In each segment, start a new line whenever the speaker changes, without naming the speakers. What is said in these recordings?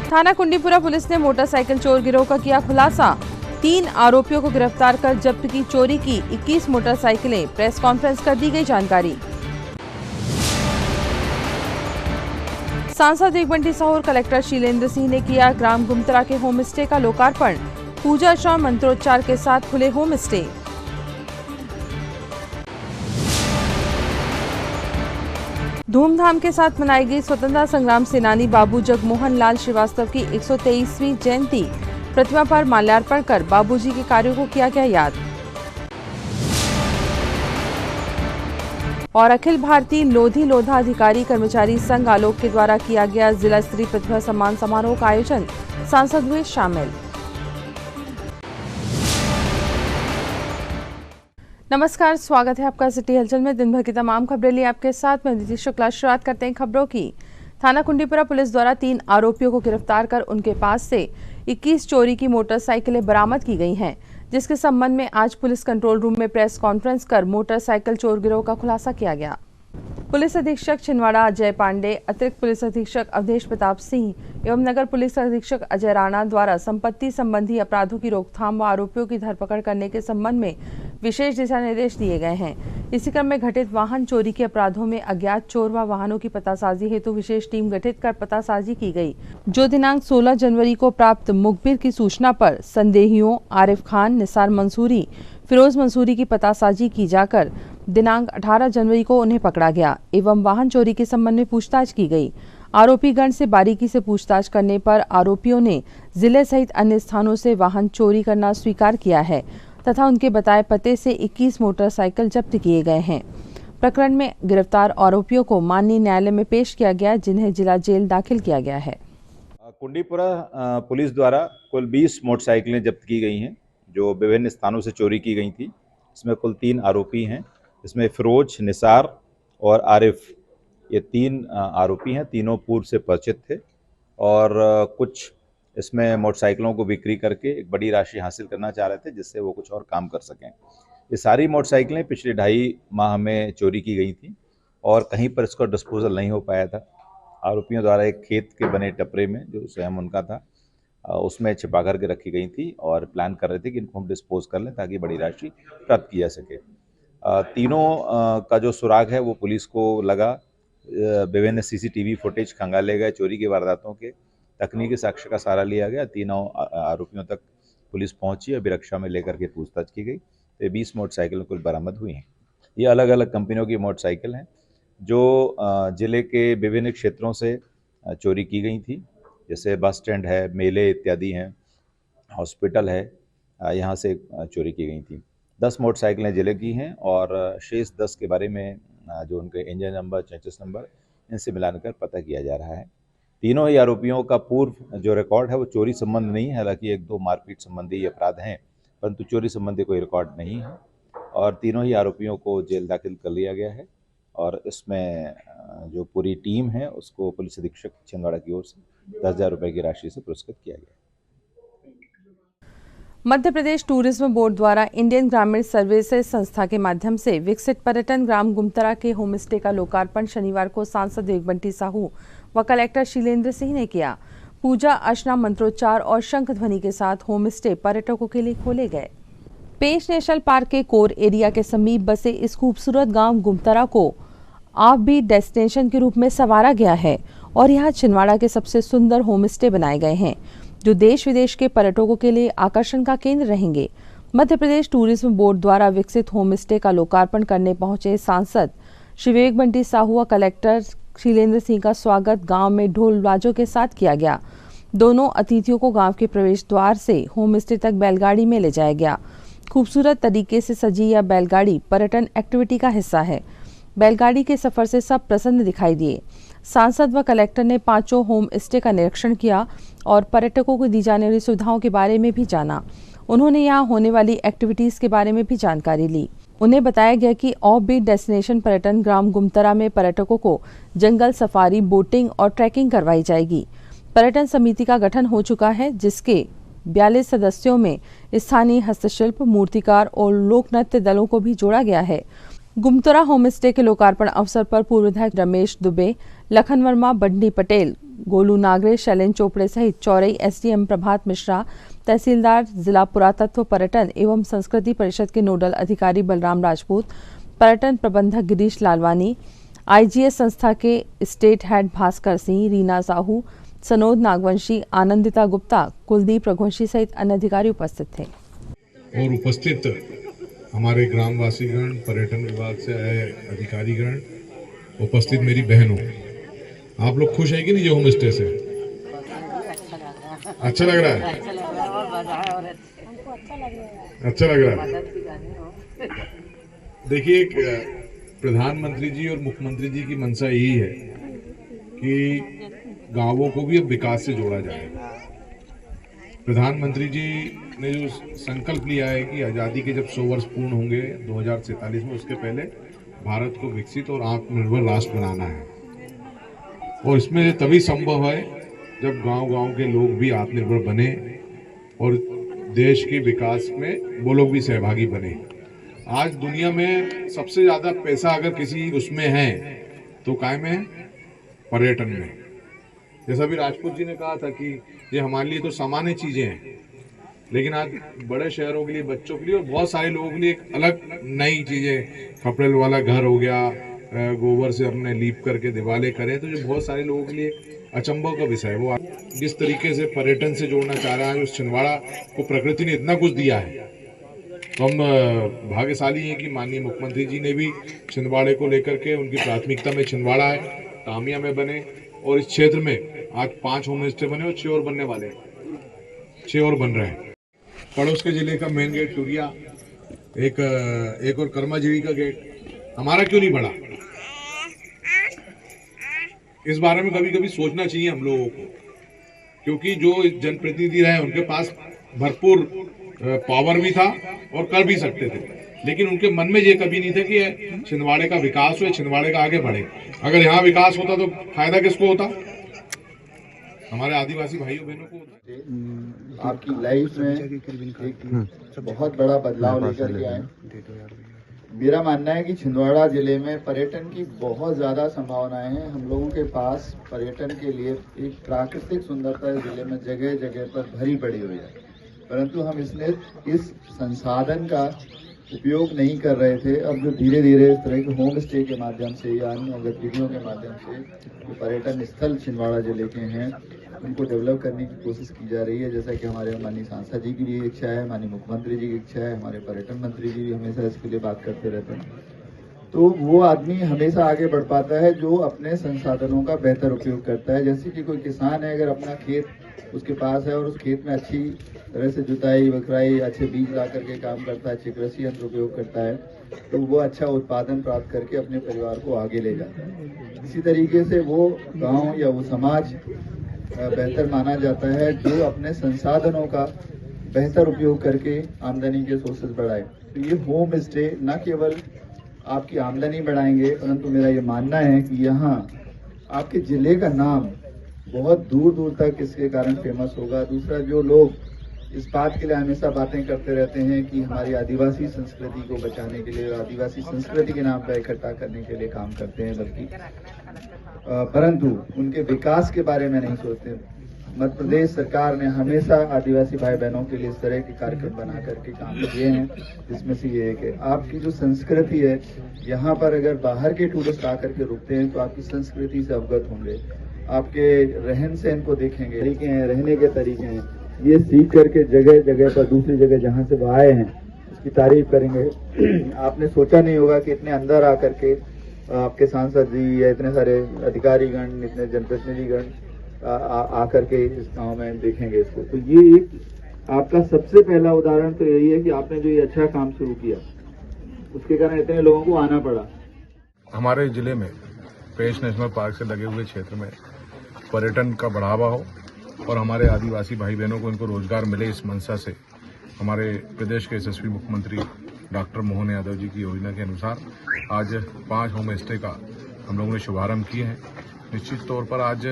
थाना कुंडीपुरा पुलिस ने मोटरसाइकिल चोर गिरोह का किया खुलासा। 3 आरोपियों को गिरफ्तार कर जब्त की चोरी की 21 मोटरसाइकिलें। प्रेस कॉन्फ्रेंस कर दी गई जानकारी। सांसद वेगबंटी साहू और कलेक्टर शीलेंद्र सिंह ने किया ग्राम गुमतरा के होम स्टे का लोकार्पण। पूजा अर्चना मंत्रोच्चार के साथ खुले होम स्टे। धूमधाम के साथ मनाई गई स्वतंत्रता संग्राम सेनानी बाबू जगमोहन लाल श्रीवास्तव की 123वीं जयंती। प्रतिमा पर माल्यार्पण कर बाबूजी के कार्यों को किया गया याद। और अखिल भारतीय लोधी लोधा अधिकारी कर्मचारी संघ आलोक के द्वारा किया गया जिला स्तरीय प्रतिभा सम्मान समारोह का आयोजन। सांसद हुए शामिल। नमस्कार, स्वागत है आपका सिटी हलचल में। दिन भर की तमाम खबरें लिए आपके साथ मैं दीदी शुक्ला। शुरुआत करते हैं खबरों की। थाना कुंडीपुरा पुलिस द्वारा 3 आरोपियों को गिरफ्तार कर उनके पास से 21 चोरी की मोटरसाइकिलें बरामद की गई हैं, जिसके संबंध में आज पुलिस कंट्रोल रूम में प्रेस कॉन्फ्रेंस कर मोटरसाइकिल चोर गिरोह का खुलासा किया गया। पुलिस अधीक्षक छिंदवाड़ा अजय पांडे, अतिरिक्त पुलिस अधीक्षक अवधेश प्रताप सिंह एवं नगर पुलिस अधीक्षक अजय राणा द्वारा संपत्ति संबंधी अपराधों की रोकथाम व आरोपियों की धरपकड़ करने के संबंध में विशेष दिशा निर्देश दिए गए हैं। इसी क्रम में घटित वाहन चोरी के अपराधों में अज्ञात चोर व वाहनों की पतासाजी हेतु विशेष टीम गठित कर पतासाजी की गई, जो दिनांक 16 जनवरी को प्राप्त मुखबिर की सूचना पर संदेहियों आरिफ खान, निसार मंसूरी, फिरोज मंसूरी की पतासाजी की जाकर दिनांक 18 जनवरी को उन्हें पकड़ा गया एवं वाहन चोरी के संबंध में पूछताछ की गई। आरोपीगण से बारीकी से पूछताछ करने पर आरोपियों ने जिले सहित अन्य स्थानों से वाहन चोरी करना स्वीकार किया है तथा उनके बताए पते से 21 मोटरसाइकिल जब्त किए गए हैं। प्रकरण में गिरफ्तार आरोपियों को माननीय न्यायालय में पेश किया गया, जिन्हें जिला जेल दाखिल किया गया है।
कुंडीपुरा पुलिस द्वारा कुल 20 मोटरसाइकिलें जब्त की गई हैं, जो विभिन्न स्थानों से चोरी की गई थी। इसमें कुल 3 आरोपी हैं। इसमें फिरोज, निसार और आरिफ, ये 3 आरोपी हैं। तीनों पूर्व से परिचित थे और कुछ इसमें मोटरसाइकिलों को बिक्री करके एक बड़ी राशि हासिल करना चाह रहे थे, जिससे वो कुछ और काम कर सकें। ये सारी मोटरसाइकिलें पिछले 2.5 माह में चोरी की गई थी और कहीं पर इसका डिस्पोजल नहीं हो पाया था। आरोपियों द्वारा एक खेत के बने टपरे में, जो स्वयं उनका था, उसमें छिपा करके रखी गई थी और प्लान कर रहे थे कि इनको हम डिस्पोज कर लें ताकि बड़ी राशि प्राप्त की जा सके। तीनों का जो सुराग है वो पुलिस को लगा। विभिन्न CCTV फुटेज खंगाले गए, चोरी की वारदातों के तकनीकी साक्ष्य का सहारा लिया गया। तीनों आरोपियों तक पुलिस पहुंची और अभिरक्षा में लेकर के पूछताछ की गई। तो ये 20 मोटरसाइकिल कुल बरामद हुई हैं। ये अलग अलग कंपनियों की मोटरसाइकिल हैं, जो जिले के विभिन्न क्षेत्रों से चोरी की गई थी, जैसे बस स्टैंड है, मेले इत्यादि हैं, हॉस्पिटल है, यहाँ से चोरी की गई थी। 10 मोटरसाइकिलें जिले की हैं और शेष 10 के बारे में जो उनके इंजन नंबर, चेसिस नंबर, इनसे मिलाकर पता किया जा रहा है। तीनों ही आरोपियों का पूर्व जो रिकॉर्ड है वो चोरी संबंध नहीं है। हालांकि 1-2 मारपीट संबंधी अपराध हैं, परंतु चोरी संबंधी कोई रिकॉर्ड नहीं है। और तीनों ही आरोपियों को जेल दाखिल कर लिया गया है और इसमें जो पूरी टीम है उसको पुलिस अधीक्षक छिंदवाड़ा की ओर से 10,000 रुपये की राशि से पुरस्कृत किया गया।
मध्य प्रदेश टूरिज्म बोर्ड द्वारा इंडियन ग्रामीण सर्विसेज संस्था के माध्यम से विकसित पर्यटन ग्राम गुमतरा के होम स्टे का लोकार्पण शनिवार को सांसद वेगबंटी साहू व कलेक्टर शीलेंद्र सिंह ने किया। पूजा अर्चना, मंत्रोच्चार और शंख ध्वनि के साथ होम स्टे पर्यटकों के लिए खोले गए। पेश नेशनल पार्क के कोर एरिया के समीप बसे इस खूबसूरत गांव गुमतरा को ऑफबीट डेस्टिनेशन के रूप में संवारा गया है और यहाँ छिंदवाड़ा के सबसे सुंदर होम स्टे बनाए गए हैं, जो देश विदेश के पर्यटकों के लिए आकर्षण का केंद्र रहेंगे। मध्य प्रदेश टूरिज्म बोर्ड द्वारा विकसित होम स्टे का लोकार्पण करने पहुंचे सांसद श्री वेगबंटी साहू व कलेक्टर शीलेंद्र सिंह का स्वागत गांव में ढोल बाजों के साथ किया गया। दोनों अतिथियों को गांव के प्रवेश द्वार से होम स्टे तक बैलगाड़ी में ले जाया गया। खूबसूरत तरीके से सजी यह बैलगाड़ी पर्यटन एक्टिविटी का हिस्सा है। बैलगाड़ी के सफर से सब प्रसन्न दिखाई दिए। सांसद व कलेक्टर ने 5 होम स्टे का निरीक्षण किया और पर्यटकों को दी जाने वाली सुविधाओं के बारे में भी जाना। उन्होंने यहाँ होने वाली एक्टिविटीज के बारे में भी जानकारी ली। उन्हें बताया गया कि ऑफबीट डेस्टिनेशन पर्यटन ग्राम गुमतरा में पर्यटकों को जंगल सफारी, बोटिंग और ट्रैकिंग करवाई जाएगी। पर्यटन समिति का गठन हो चुका है, जिसके 42 सदस्यों में स्थानीय हस्तशिल्प, मूर्तिकार और लोक नृत्य दलों को भी जोड़ा गया है। गुमतरा होम स्टे के लोकार्पण अवसर पर पूर्व विधायक रमेश दुबे, लखन वर्मा, बंडी पटेल, गोलू नागरे, शैलेंद्र चोपड़े सहित चौरई एसडीएम प्रभात मिश्रा, तहसीलदार, जिला पुरातत्व, पर्यटन एवं संस्कृति परिषद के नोडल अधिकारी बलराम राजपूत, पर्यटन प्रबंधक गिरीश लालवानी, आईजीएस संस्था के स्टेट हेड भास्कर सिंह, रीना साहू, सनोद नागवंशी, आनंदिता गुप्ता, कुलदीप रघुवंशी सहित अन्य अधिकारी उपस्थित थे।
और उपस्थित हमारे ग्रामवासीगण, पर्यटन विभाग से आए अधिकारीगण, उपस्थित मेरी बहनों, आप लोग खुश है कि नहीं ये होम स्टे से? अच्छा लग रहा है? अच्छा लग रहा है। देखिए, प्रधानमंत्री जी और मुख्यमंत्री जी की मंशा यही है कि गांवों को भी अब विकास से जोड़ा जाए। प्रधानमंत्री जी ने जो संकल्प लिया है कि आज़ादी के जब 100 वर्ष पूर्ण होंगे 2047 में, उसके पहले भारत को विकसित और आत्मनिर्भर राष्ट्र बनाना है। और इसमें तभी संभव है जब गांव-गांव के लोग भी आत्मनिर्भर बने और देश के विकास में वो लोग भी सहभागी बने। आज दुनिया में सबसे ज़्यादा पैसा अगर किसी उसमें है तो काय में है? पर्यटन में। जैसा भी राजपूत जी ने कहा था कि ये हमारे लिए तो सामान्य चीज़ें हैं, लेकिन आज बड़े शहरों के लिए, बच्चों के लिए और बहुत सारे लोगों के लिए एक अलग नई चीज़ें, खपड़ेल वाला घर हो गया, गोबर से हमने लीप करके दिवाले करें, तो जो बहुत सारे लोगों के लिए अचंभव का विषय है। वो जिस तरीके से पर्यटन से जोड़ना चाह रहा है, उस छिंदवाड़ा को प्रकृति ने इतना कुछ दिया है, तो हम भाग्यशाली हैं कि माननीय मुख्यमंत्री जी ने भी छिंदवाड़े को लेकर के, उनकी प्राथमिकता में छिंदवाड़ा है, तामिया में बने और इस क्षेत्र में आज 5 होम स्टे बने और 6 और बनने वाले, 6 और बन रहे हैं। पड़ोस के जिले का मेन गेट टूरिया, एक और कर्माजीवी का गेट, हमारा क्यों नहीं बढ़ा? इस बारे में कभी कभी सोचना चाहिए हम लोगों को, क्योंकि जो जनप्रतिनिधि रहे उनके पास भरपूर पावर भी था और कर भी सकते थे, लेकिन उनके मन में ये कभी नहीं था कि छिंदवाड़े का विकास हो, छिंदवाड़े का आगे बढ़े। अगर यहाँ विकास होता तो फायदा किसको होता? हमारे आदिवासी भाइयों बहनों को।
आपकी लाइफ में एक बहुत बड़ा बदलाव लेकर के आए। मेरा मानना है कि छिंदवाड़ा जिले में पर्यटन की बहुत ज़्यादा संभावनाएं हैं। हम लोगों के पास पर्यटन के लिए एक प्राकृतिक सुंदरता जिले में जगह जगह पर भरी पड़ी हुई है, परंतु हम इस संसाधन का उपयोग नहीं कर रहे थे। अब जो धीरे धीरे इस तरह के होम स्टे के माध्यम से या अन्य गतिविधियों के माध्यम से जो पर्यटन स्थल छिंदवाड़ा जिले के हैं उनको डेवलप करने की कोशिश की जा रही है। जैसा कि हमारे माननीय सांसद जी की भी इच्छा है, माननीय मुख्यमंत्री जी की इच्छा है, हमारे पर्यटन मंत्री जी भी हमेशा इसके लिए बात करते रहते हैं। तो वो आदमी हमेशा आगे बढ़ पाता है जो अपने संसाधनों का बेहतर उपयोग करता है। जैसे कि कोई किसान है, अगर अपना खेत उसके पास है और उस खेत में अच्छी तरह से जुताई बखराई, अच्छे बीज ला करके काम करता है, अच्छे कृषि यंत्र उपयोग करता है, तो वो अच्छा उत्पादन प्राप्त करके अपने परिवार को आगे ले जाता है। इसी तरीके से वो गांव या वो समाज बेहतर माना जाता है जो अपने संसाधनों का बेहतर उपयोग करके आमदनी के सोर्सेज बढ़ाए। तो ये होम स्टे न केवल आपकी आमदनी बढ़ाएंगे, परंतु मेरा ये मानना है कि यहाँ आपके जिले का नाम बहुत दूर दूर तक इसके कारण फेमस होगा। दूसरा, जो लोग इस बात के लिए हमेशा बातें करते रहते हैं कि हमारी आदिवासी संस्कृति को बचाने के लिए, आदिवासी संस्कृति के नाम पर इकट्ठा करने के लिए काम करते हैं, बल्कि परंतु उनके विकास के बारे में नहीं सोचते। मध्य प्रदेश सरकार ने हमेशा आदिवासी भाई बहनों के लिए इस तरह के कार्यक्रम बना करके काम किए हैं, जिसमें से ये एक है। आपकी जो संस्कृति है, यहाँ पर अगर बाहर के टूरिस्ट आकर के रुकते हैं तो आपकी संस्कृति से अवगत होंगे, आपके रहन सहन को देखेंगे, तरीके हैं, रहने के तरीके हैं, ये सीख करके जगह जगह पर दूसरी जगह जहाँ से वो आए हैं उसकी तारीफ करेंगे। आपने सोचा नहीं होगा कि इतने अंदर आकर के आपके सांसद जी या इतने सारे अधिकारीगण, इतने जनप्रतिनिधिगण आकर के इस गांव में देखेंगे इसको। तो ये एक आपका सबसे पहला उदाहरण तो यही है कि आपने जो ये अच्छा काम शुरू किया उसके कारण इतने लोगों को आना पड़ा।
हमारे जिले में पेंच नेशनल पार्क से लगे हुए क्षेत्र में पर्यटन का बढ़ावा हो और हमारे आदिवासी भाई बहनों को इनको रोजगार मिले, इस मंशा से हमारे प्रदेश के यशस्वी मुख्यमंत्री डॉक्टर मोहन यादव जी की योजना के अनुसार आज 5 होम स्टे का हम लोगों ने शुभारंभ किए हैं। निश्चित तौर पर आज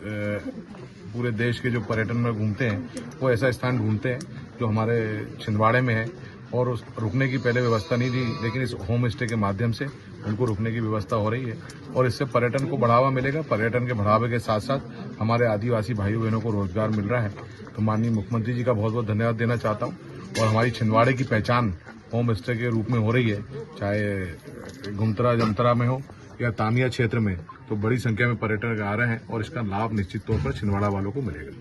पूरे देश के जो पर्यटन में घूमते हैं वो ऐसा स्थान ढूंढते हैं जो हमारे छिंदवाड़े में है, और उस रुकने की पहले व्यवस्था नहीं थी, लेकिन इस होम स्टे के माध्यम से उनको रुकने की व्यवस्था हो रही है और इससे पर्यटन को बढ़ावा मिलेगा। पर्यटन के बढ़ावे के साथ साथ हमारे आदिवासी भाइयों बहनों को रोजगार मिल रहा है। तो माननीय मुख्यमंत्री जी का बहुत बहुत धन्यवाद देना चाहता हूँ। और हमारी छिंदवाड़े की पहचान होम स्टे के रूप में हो रही है, चाहे गुमतरा जमतरा में हो या तामिया क्षेत्र में, तो बड़ी संख्या में पर्यटक आ रहे हैं और इसका लाभ निश्चित तौर पर छिंदवाड़ा वालों को मिलेगा।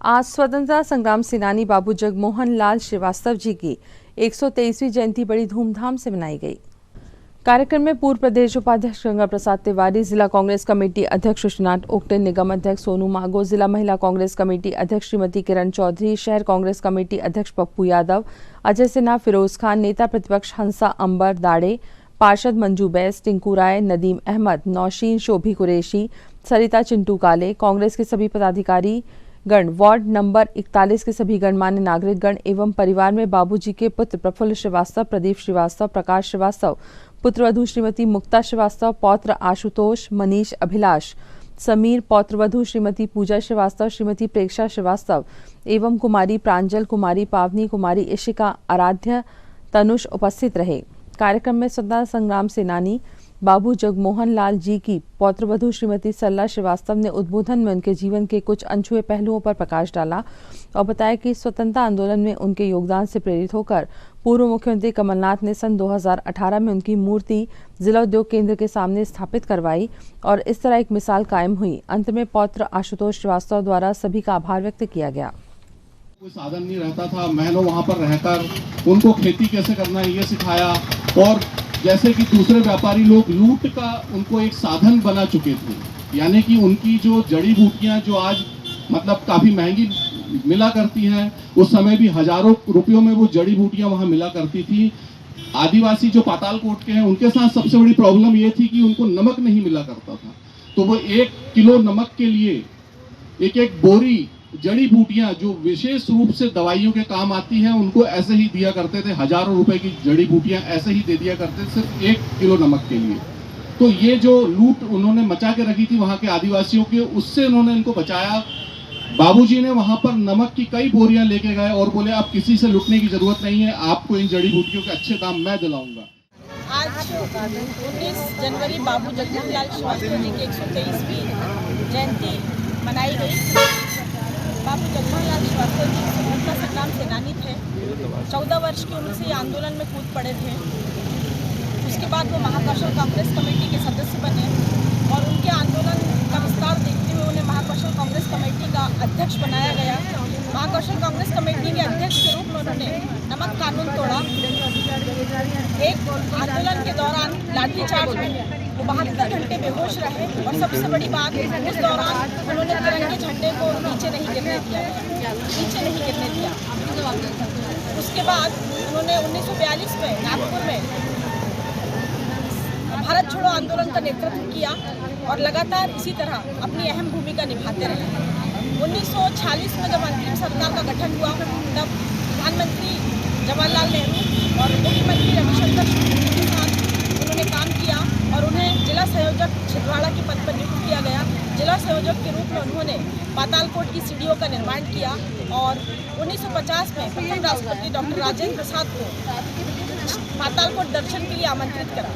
आज स्वतंत्रता संग्राम सेनानी बाबू जगमोहन लाल श्रीवास्तव जी की 123वीं जयंती बड़ी धूमधाम से मनाई गई। कार्यक्रम में पूर्व प्रदेश उपाध्यक्ष गंगा प्रसाद तिवारी, जिला कांग्रेस कमेटी अध्यक्ष विश्वनाथ ओक्टे, निगम अध्यक्ष सोनू मागो, जिला महिला कांग्रेस कमेटी अध्यक्ष श्रीमती किरण चौधरी, शहर कांग्रेस कमेटी अध्यक्ष पप्पू यादव, अजय सिन्हा, फिरोज खान, नेता प्रतिपक्ष हंसा अंबर दाड़े, पार्षद मंजू बैस, टिंकू राय, नदीम अहमद, नौशीन, शोभी कुरैशी, सरिता चिंटू काले, कांग्रेस के सभी पदाधिकारी गण, वार्ड नंबर 41 के सभी गणमान्य नागरिक गण एवं परिवार में बाबूजी के पुत्र प्रफुल्ल श्रीवास्तव, प्रदीप श्रीवास्तव, प्रकाश श्रीवास्तव, पुत्रवधू श्रीमती मुक्ता श्रीवास्तव, पौत्र आशुतोष, मनीष अभिलाष, समीर, पौत्रवधू श्रीमती पूजा श्रीवास्तव, श्रीमती प्रेक्षा श्रीवास्तव एवं कुमारी प्रांजल, कुमारी पावनी, कुमारी इशिका, आराध्य, तनुष उपस्थित रहे। कार्यक्रम में स्वतंत्रता संग्राम सेनानी बाबू जगमोहन लाल जी की पौत्रवधू श्रीमती सरला श्रीवास्तव ने उद्बोधन में उनके जीवन के कुछ अनछुए पहलुओं पर प्रकाश डाला और बताया कि स्वतंत्रता आंदोलन में उनके योगदान से प्रेरित होकर पूर्व मुख्यमंत्री कमलनाथ ने सन 2018 में उनकी मूर्ति जिला उद्योग केंद्र के सामने स्थापित करवाई और इस तरह एक मिसाल कायम हुई। अंत में पौत्र आशुतोष श्रीवास्तव द्वारा सभी का आभार व्यक्त किया गया।
कोई साधन नहीं रहता था, महीनों वहां पर रहकर उनको खेती कैसे करना है ये सिखाया। और जैसे कि दूसरे व्यापारी लोग लूट का उनको एक साधन बना चुके थे, यानी कि उनकी जो जड़ी बूटियां जो आज मतलब काफी महंगी मिला करती हैं, उस समय भी हजारों रुपयों में वो जड़ी बूटियां वहां मिला करती थी। आदिवासी जो पातालकोट के हैं उनके साथ सबसे बड़ी प्रॉब्लम ये थी कि उनको नमक नहीं मिला करता था, तो वो 1 किलो नमक के लिए एक बोरी जड़ी बूटियां जो विशेष रूप से दवाइयों के काम आती हैं उनको ऐसे ही दिया करते थे। हजारों रुपए की जड़ी बूटियां ऐसे ही दे दिया करते थे सिर्फ 1 किलो नमक के लिए। तो ये जो लूट उन्होंने मचा के रखी थी वहां के आदिवासियों के, उससे उन्होंने इनको बचाया। बाबूजी ने वहां पर नमक की कई बोरियां लेके गए और बोले आप किसी से लुटने की जरूरत नहीं है, आपको इन जड़ी बूटियों के अच्छे दाम मैं दिलाऊंगा।
आज 19 जनवरी बाबू जगमोहन लाल श्रीवास्तव जी की 123वीं जयंती मनाई गई। बाबू जगमोहन लाल श्रीवास्तव जी स्वतंत्रता संग्राम सेनानी थे। 14 वर्ष की उम्र से ये आंदोलन में कूद पड़े थे। उसके बाद वो महाकौशल कांग्रेस कमेटी के सदस्य बने और उनके आंदोलन का विस्तार देखते हुए उन्हें महाकौशल कांग्रेस कमेटी का अध्यक्ष बनाया गया। महाकौशल कांग्रेस कमेटी के अध्यक्ष के रूप में उन्होंने नमक कानून तोड़ा। एक आंदोलन के दौरान लाठीचार्ज में वो 72 घंटे बेहोश रहे और सबसे बड़ी बात उस दौरान उन्होंने तिरंगे झंडे को नीचे नहीं गिरने दिया। उसके बाद उन्होंने 1942 में नागपुर में भारत छोड़ो आंदोलन का नेतृत्व किया और लगातार इसी तरह अपनी अहम भूमिका निभाते रहे। 1946 में जब अंतरिम सरकार का गठन हुआ तब प्रधानमंत्री जवाहरलाल नेहरू और मुख्यमंत्री रविशंकर के साथ उन्होंने काम किया और उन्हें जिला संयोजक छिंदवाड़ा के पद पर नियुक्त किया गया। जिला संयोजक के रूप में उन्होंने पातालकोट की सीढ़ियों का निर्माण किया और 1950 में प्रथम राष्ट्रपति डॉक्टर राजेंद्र प्रसाद को पातालकोट दर्शन के लिए आमंत्रित करा।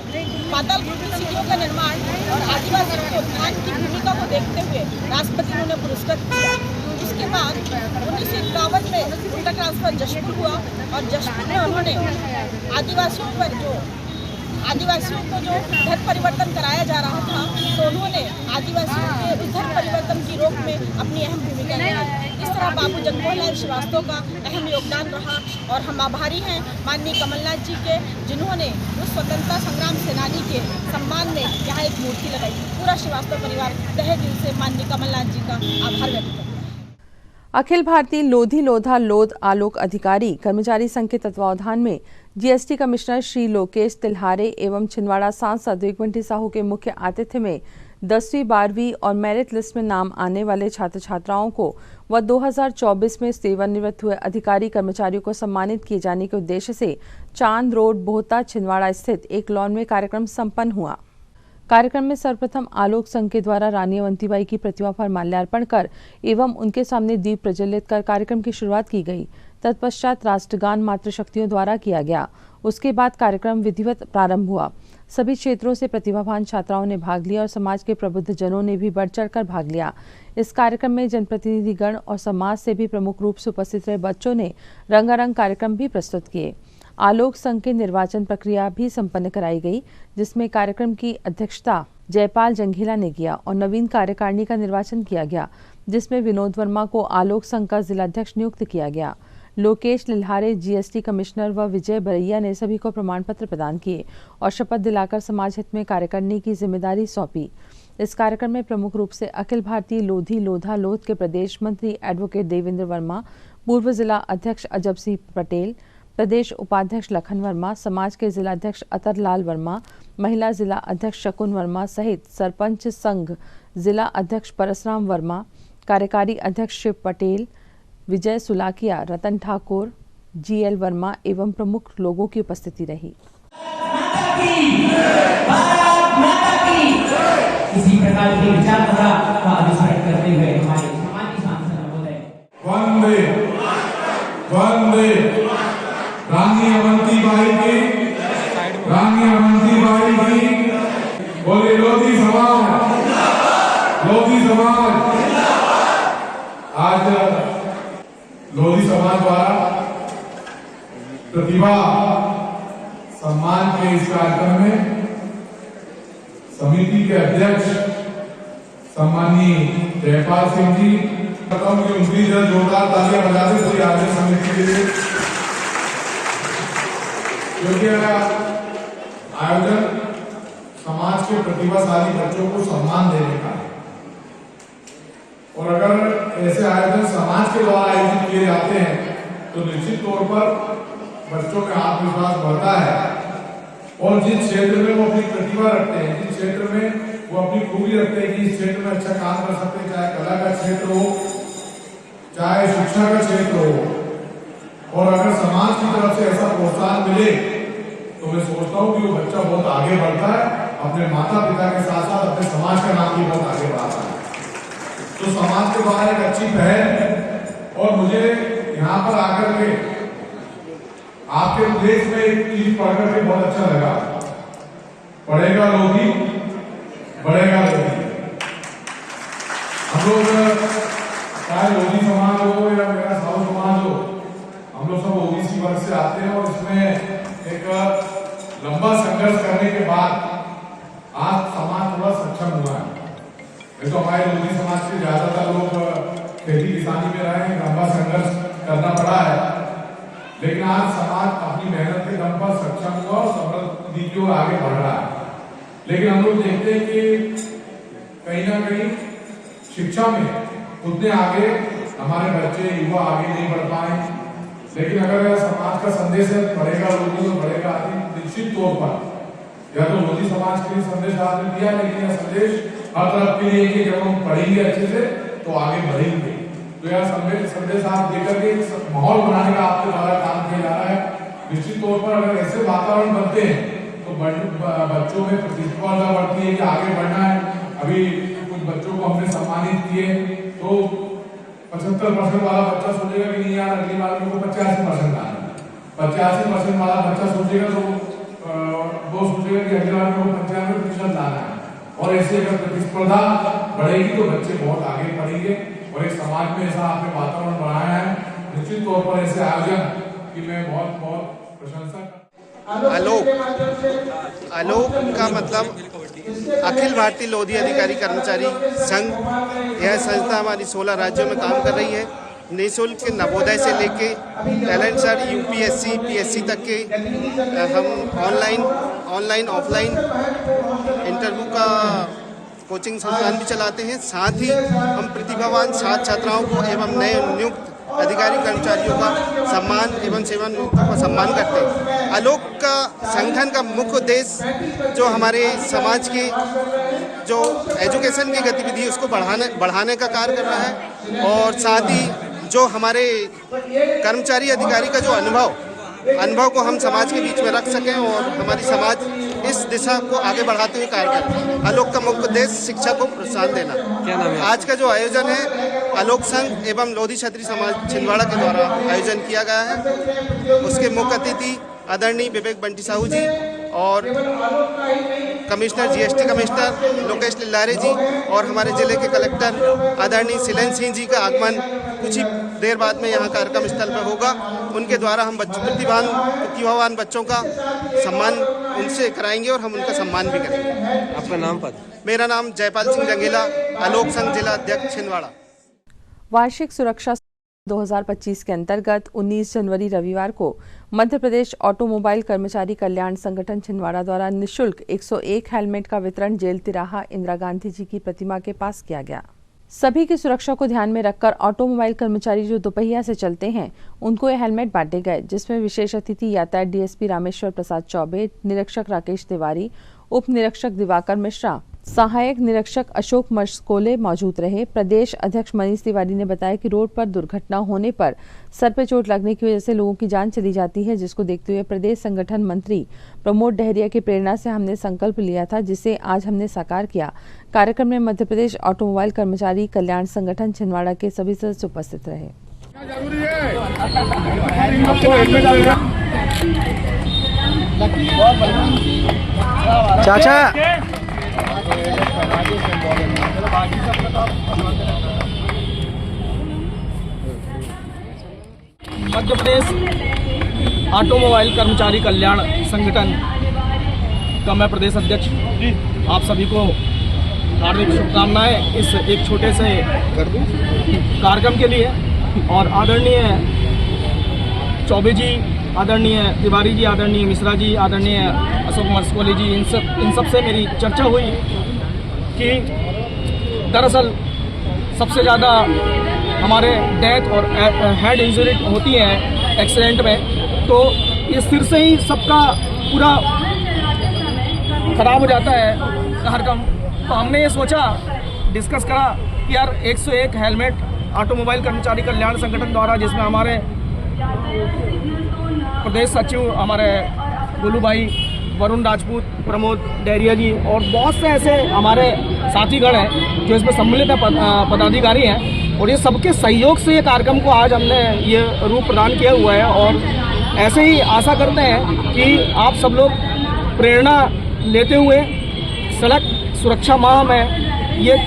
पातालकोट की सीढ़ियों का निर्माण और आदिवासियों के उत्थान की भूमिका को देखते हुए राष्ट्रपति ने उन्हें पुरस्कृत किया। उसके बाद 1951 में उनका ट्रांसफर जशपुर हुआ और जशपुर में उन्होंने आदिवासियों को जो धर्म परिवर्तन कराया जा रहा था तो उन्होंने आदिवासियों के उस धर्म परिवर्तन की रोक में अपनी अहम भूमिका निभाई। इस तरह बाबू जगमोहन लाल श्रीवास्तव का अहम योगदान रहा और हम आभारी हैं माननीय कमलनाथ जी के, जिन्होंने उस स्वतंत्रता संग्राम सेनानी के सम्मान में यहाँ एक मूर्ति लगाई। पूरा श्रीवास्तव परिवार तहे दिल से माननीय कमलनाथ जी का आभार व्यक्त करता है।
अखिल भारतीय लोधी लोधा लोध आलोक अधिकारी कर्मचारी संघ के तत्वावधान में जीएसटी कमिश्नर श्री लोकेश तिल्हारे एवं छिंदवाड़ा सांसद वेगवंटी साहू के मुख्य आतिथ्य में 10वीं 12वीं और मेरिट लिस्ट में नाम आने वाले छात्र छात्राओं को व 2024 में सेवानिवृत्त हुए अधिकारी कर्मचारियों को सम्मानित किए जाने के उद्देश्य से चांद रोड बोहता छिंदवाड़ा स्थित एक लॉन में कार्यक्रम संपन्न हुआ। कार्यक्रम में सर्वप्रथम आलोक संघ के द्वारा रानी अवंतीबाई की प्रतिमा पर माल्यार्पण कर एवं उनके सामने दीप प्रज्वलित कर कार्यक्रम की शुरुआत की गई, तत्पश्चात राष्ट्रगान मातृशक्तियों द्वारा किया गया। उसके बाद कार्यक्रम विधिवत प्रारंभ हुआ। सभी क्षेत्रों से प्रतिभावान छात्राओं ने भाग लिया और समाज के प्रबुद्ध जनों ने भी बढ़ चढ़कर भाग लिया। इस कार्यक्रम में जनप्रतिनिधिगण और समाज से भी प्रमुख रूप से उपस्थित रहे बच्चों ने रंगारंग कार्यक्रम भी प्रस्तुत किए। आलोक संघ की निर्वाचन प्रक्रिया भी संपन्न कराई गई, जिसमें कार्यक्रम की अध्यक्षता जयपाल जंघेला ने किया और नवीन कार्यकारिणी का निर्वाचन किया गया, जिसमें विनोद वर्मा को आलोक संघ का जिलाध्यक्ष नियुक्त किया गया। लोकेश लिल्हारे जीएसटी कमिश्नर व विजय बरैया ने सभी को प्रमाण पत्र प्रदान किए और शपथ दिलाकर समाज हित में कार्य करने की जिम्मेदारी सौंपी। इस कार्यक्रम में प्रमुख रूप से अखिल भारतीय लोधी लोधा लोध के प्रदेश मंत्री एडवोकेट देवेंद्र वर्मा, पूर्व जिला अध्यक्ष अजब सिंह पटेल, प्रदेश उपाध्यक्ष लखन वर्मा, समाज के जिलाध्यक्ष अतर लाल वर्मा, महिला जिला अध्यक्ष शकुन वर्मा सहित सरपंच संघ जिला अध्यक्ष परसराम वर्मा, कार्यकारी अध्यक्ष शिव पटेल, विजय सुलाकिया, रतन ठाकुर, जीएल वर्मा एवं प्रमुख लोगों की उपस्थिति रही।
इसी प्रकार की विचारधारा का अनुसरण करते हुए हमारे समाज की सांसद महोदय
वंदे वंदे रानी अवंतीबाई की, रानी अवंतीबाई की, बोले लोधी समाज, लोधी समाज। आज लोधी समाज द्वारा प्रतिभा सम्मान के इस कार्यक्रम में समिति के अध्यक्ष सम्माननीय जयपाल सिंह जी, उनकी जोरदार तालियां बजा दें पूरी आयोजन समिति के लिए, क्योंकि आयोजन समाज के प्रतिभाशाली बच्चों को सम्मान देने का है। और अगर ऐसे आयोजन समाज के द्वारा आयोजित किए जाते हैं तो निश्चित तौर पर बच्चों में आत्मविश्वास बढ़ता है और जिस क्षेत्र में वो अपनी प्रतिभा रखते हैं, जिस क्षेत्र में वो अपनी खूबी रखते हैं कि इस क्षेत्र में अच्छा काम कर सकते हैं, चाहे कला का क्षेत्र हो, चाहे शिक्षा का क्षेत्र हो, और अगर समाज की तरफ से ऐसा प्रोत्साहन मिले तो मैं सोचता हूँ कि वो बच्चा बहुत आगे बढ़ता है, अपने माता पिता के साथ साथ अपने समाज का नाम भी बहुत आगे बढ़ाता है। तो समाज के द्वारा एक अच्छी पहल। और मुझे यहाँ पर आकर के आपके देश में एक चीज पढ़कर के बहुत अच्छा लगा, पढ़ेगा लोधी बढ़ेगा लोधी। हम लोग चाहे लोधी समाज हो या मेरा साहू समाज हो, हम लोग सब ओबीसी वर्ग से आते हैं और इसमें एक लंबा संघर्ष करने के बाद आज समाज थोड़ा सक्षम हुआ है। तो हमारे लोधी समाज के ज्यादातर लोग खेती किसानी में रहे हैं, लंबा संघर्ष करना पड़ा है, लेकिन आज समाज अपनी मेहनत के दम पर सक्षम हुआ और समृद्धि की ओर आगे बढ़ रहा है। लेकिन हम लोग देखते हैं कि कहीं ना कहीं शिक्षा में उतने आगे हमारे बच्चे युवा आगे नहीं बढ़ पाए। लेकिन अगर समाज का संदेश है बढ़ेगा लोधी तो बढ़ेगा आदमी, निश्चित तौर पर या तो लोधी समाज के लिए संदेश आपने दिया, लेकिन यह संदेश हर तरफ के लिए कि जब हम पढ़ेंगे अच्छे से तो आगे बढ़ेंगे। तो यह संदेश आप देकर के माहौल बनाने का आपके द्वारा काम किया जा रहा है। निश्चित तौर पर अगर ऐसे वातावरण बनते हैं तो बच्चों में प्रतिस्पर्धा बढ़ती है कि आगे बढ़ना है। अभी कुछ बच्चों को हमने सम्मानित किए तो 75% वाला बच्चा सोचेगा कि नहीं यार अगली बार को 85% आना है, 85% वाला बच्चा सोचेगा तो वो सोचेगा कि अगली बार को 95% लाना है। और ऐसे अगर प्रतिस्पर्धा बढ़ेगी तो बच्चे बहुत आगे बढ़ेंगे और एक समाज में ऐसा आपने वातावरण बनाया है। निश्चित तौर पर ऐसे आयोजन की मैं बहुत बहुत प्रशंसा करता
हूं। आलोक का मतलब अखिल भारतीय लोधी अधिकारी कर्मचारी संघ। यह संस्था हमारी 16 राज्यों में काम कर रही है। निःशुल्क नवोदय से लेके टैलेंट सर यूपीएससी पीएससी तक के हम ऑनलाइन ऑफलाइन इंटरव्यू का कोचिंग संस्थान भी चलाते हैं। साथ ही हम प्रतिभावान छात्र छात्राओं को एवं नए नियुक्त अधिकारी कर्मचारियों का सम्मान एवं सेवानिवृत्तों का सम्मान करते हैं। आलोक का संगठन का मुख्य उद्देश्य जो हमारे समाज के जो एजुकेशन की गतिविधि है उसको बढ़ाने का कार्य कर रहा है और साथ ही जो हमारे कर्मचारी अधिकारी का जो अनुभव अनुभव को हम समाज के बीच में रख सकें और हमारी समाज इस दिशा को आगे बढ़ाते हुए कार्य करें। आलोक का मुख्य उद्देश्य शिक्षा को प्रोत्साहन देना।
क्या नाम है?
आज का जो आयोजन है आलोक संघ एवं लोधी क्षत्रिय समाज छिंदवाड़ा के द्वारा आयोजन किया गया है। उसके मुख्य अतिथि आदरणीय विवेक बंटी साहू जी और commissioner GST commissioner Lokesh Lillare ji और हमारे जिले के कलेक्टर आदरणीय शिलेन सिंह जी का आगमन कुछ ही देर बाद में यहाँ कार्यक्रम स्थल पर होगा। उनके द्वारा हम प्रतिभावान बच्चों का सम्मान उनसे कराएंगे और हम उनका सम्मान भी करेंगे।
आपका नाम पद?
मेरा नाम जयपाल सिंह जंगेला, आलोक संघ जिला अध्यक्ष छिंदवाड़ा।
वार्षिक सुरक्षा 2025 के अंतर्गत 19 जनवरी रविवार को मध्य प्रदेश ऑटोमोबाइल कर्मचारी कल्याण संगठन छिंदवाड़ा द्वारा निःशुल्क 101 हेलमेट का वितरण जेल तिराहा इंदिरा गांधी जी की प्रतिमा के पास किया गया। सभी की सुरक्षा को ध्यान में रखकर ऑटोमोबाइल कर्मचारी जो दोपहिया से चलते हैं उनको ये हेलमेट बांटे गए, जिसमें विशेष अतिथि यातायात डीएसपी रामेश्वर प्रसाद चौबे, निरीक्षक राकेश तिवारी, उप निरीक्षक दिवाकर मिश्रा, सहायक निरीक्षक अशोक मशकोले मौजूद रहे। प्रदेश अध्यक्ष मनीष तिवारी ने बताया कि रोड पर दुर्घटना होने पर सर पे चोट लगने की वजह से लोगों की जान चली जाती है, जिसको देखते हुए प्रदेश संगठन मंत्री प्रमोद डहरिया की प्रेरणा से हमने संकल्प लिया था, जिसे आज हमने साकार किया। कार्यक्रम में मध्य प्रदेश ऑटोमोबाइल कर्मचारी कल्याण संगठन छिंदवाड़ा के सभी सदस्य उपस्थित रहे।
चाचा
मध्य प्रदेश ऑटोमोबाइल कर्मचारी कल्याण संगठन का मैं प्रदेश अध्यक्ष आप सभी को हार्दिक शुभकामनाएं इस एक छोटे से कार्यक्रम के लिए। और आदरणीय चौबे जी, आदरणीय तिवारी जी, आदरणीय मिश्रा जी, आदरणीय अशोक मशकोले जी, इन सब से मेरी चर्चा हुई कि दरअसल सबसे ज़्यादा हमारे डेथ और हेड इंजरी होती है एक्सीडेंट में, तो ये सिर से ही सबका पूरा ख़राब हो जाता है कार्यक्रम। तो हमने ये सोचा, डिस्कस करा कि यार 101 हेलमेट ऑटोमोबाइल कर्मचारी कल्याण संगठन द्वारा, जिसमें हमारे प्रदेश सचिव हमारे गोलू भाई, वरुण राजपूत, प्रमोद डहरिया जी और बहुत से ऐसे हमारे साथीगण हैं जो इसमें सम्मिलित पदाधिकारी हैं, और ये सबके सहयोग से ये कार्यक्रम को आज हमने ये रूप प्रदान किया हुआ है। और ऐसे ही आशा करते हैं कि आप सब लोग प्रेरणा लेते हुए सड़क सुरक्षा माह में ये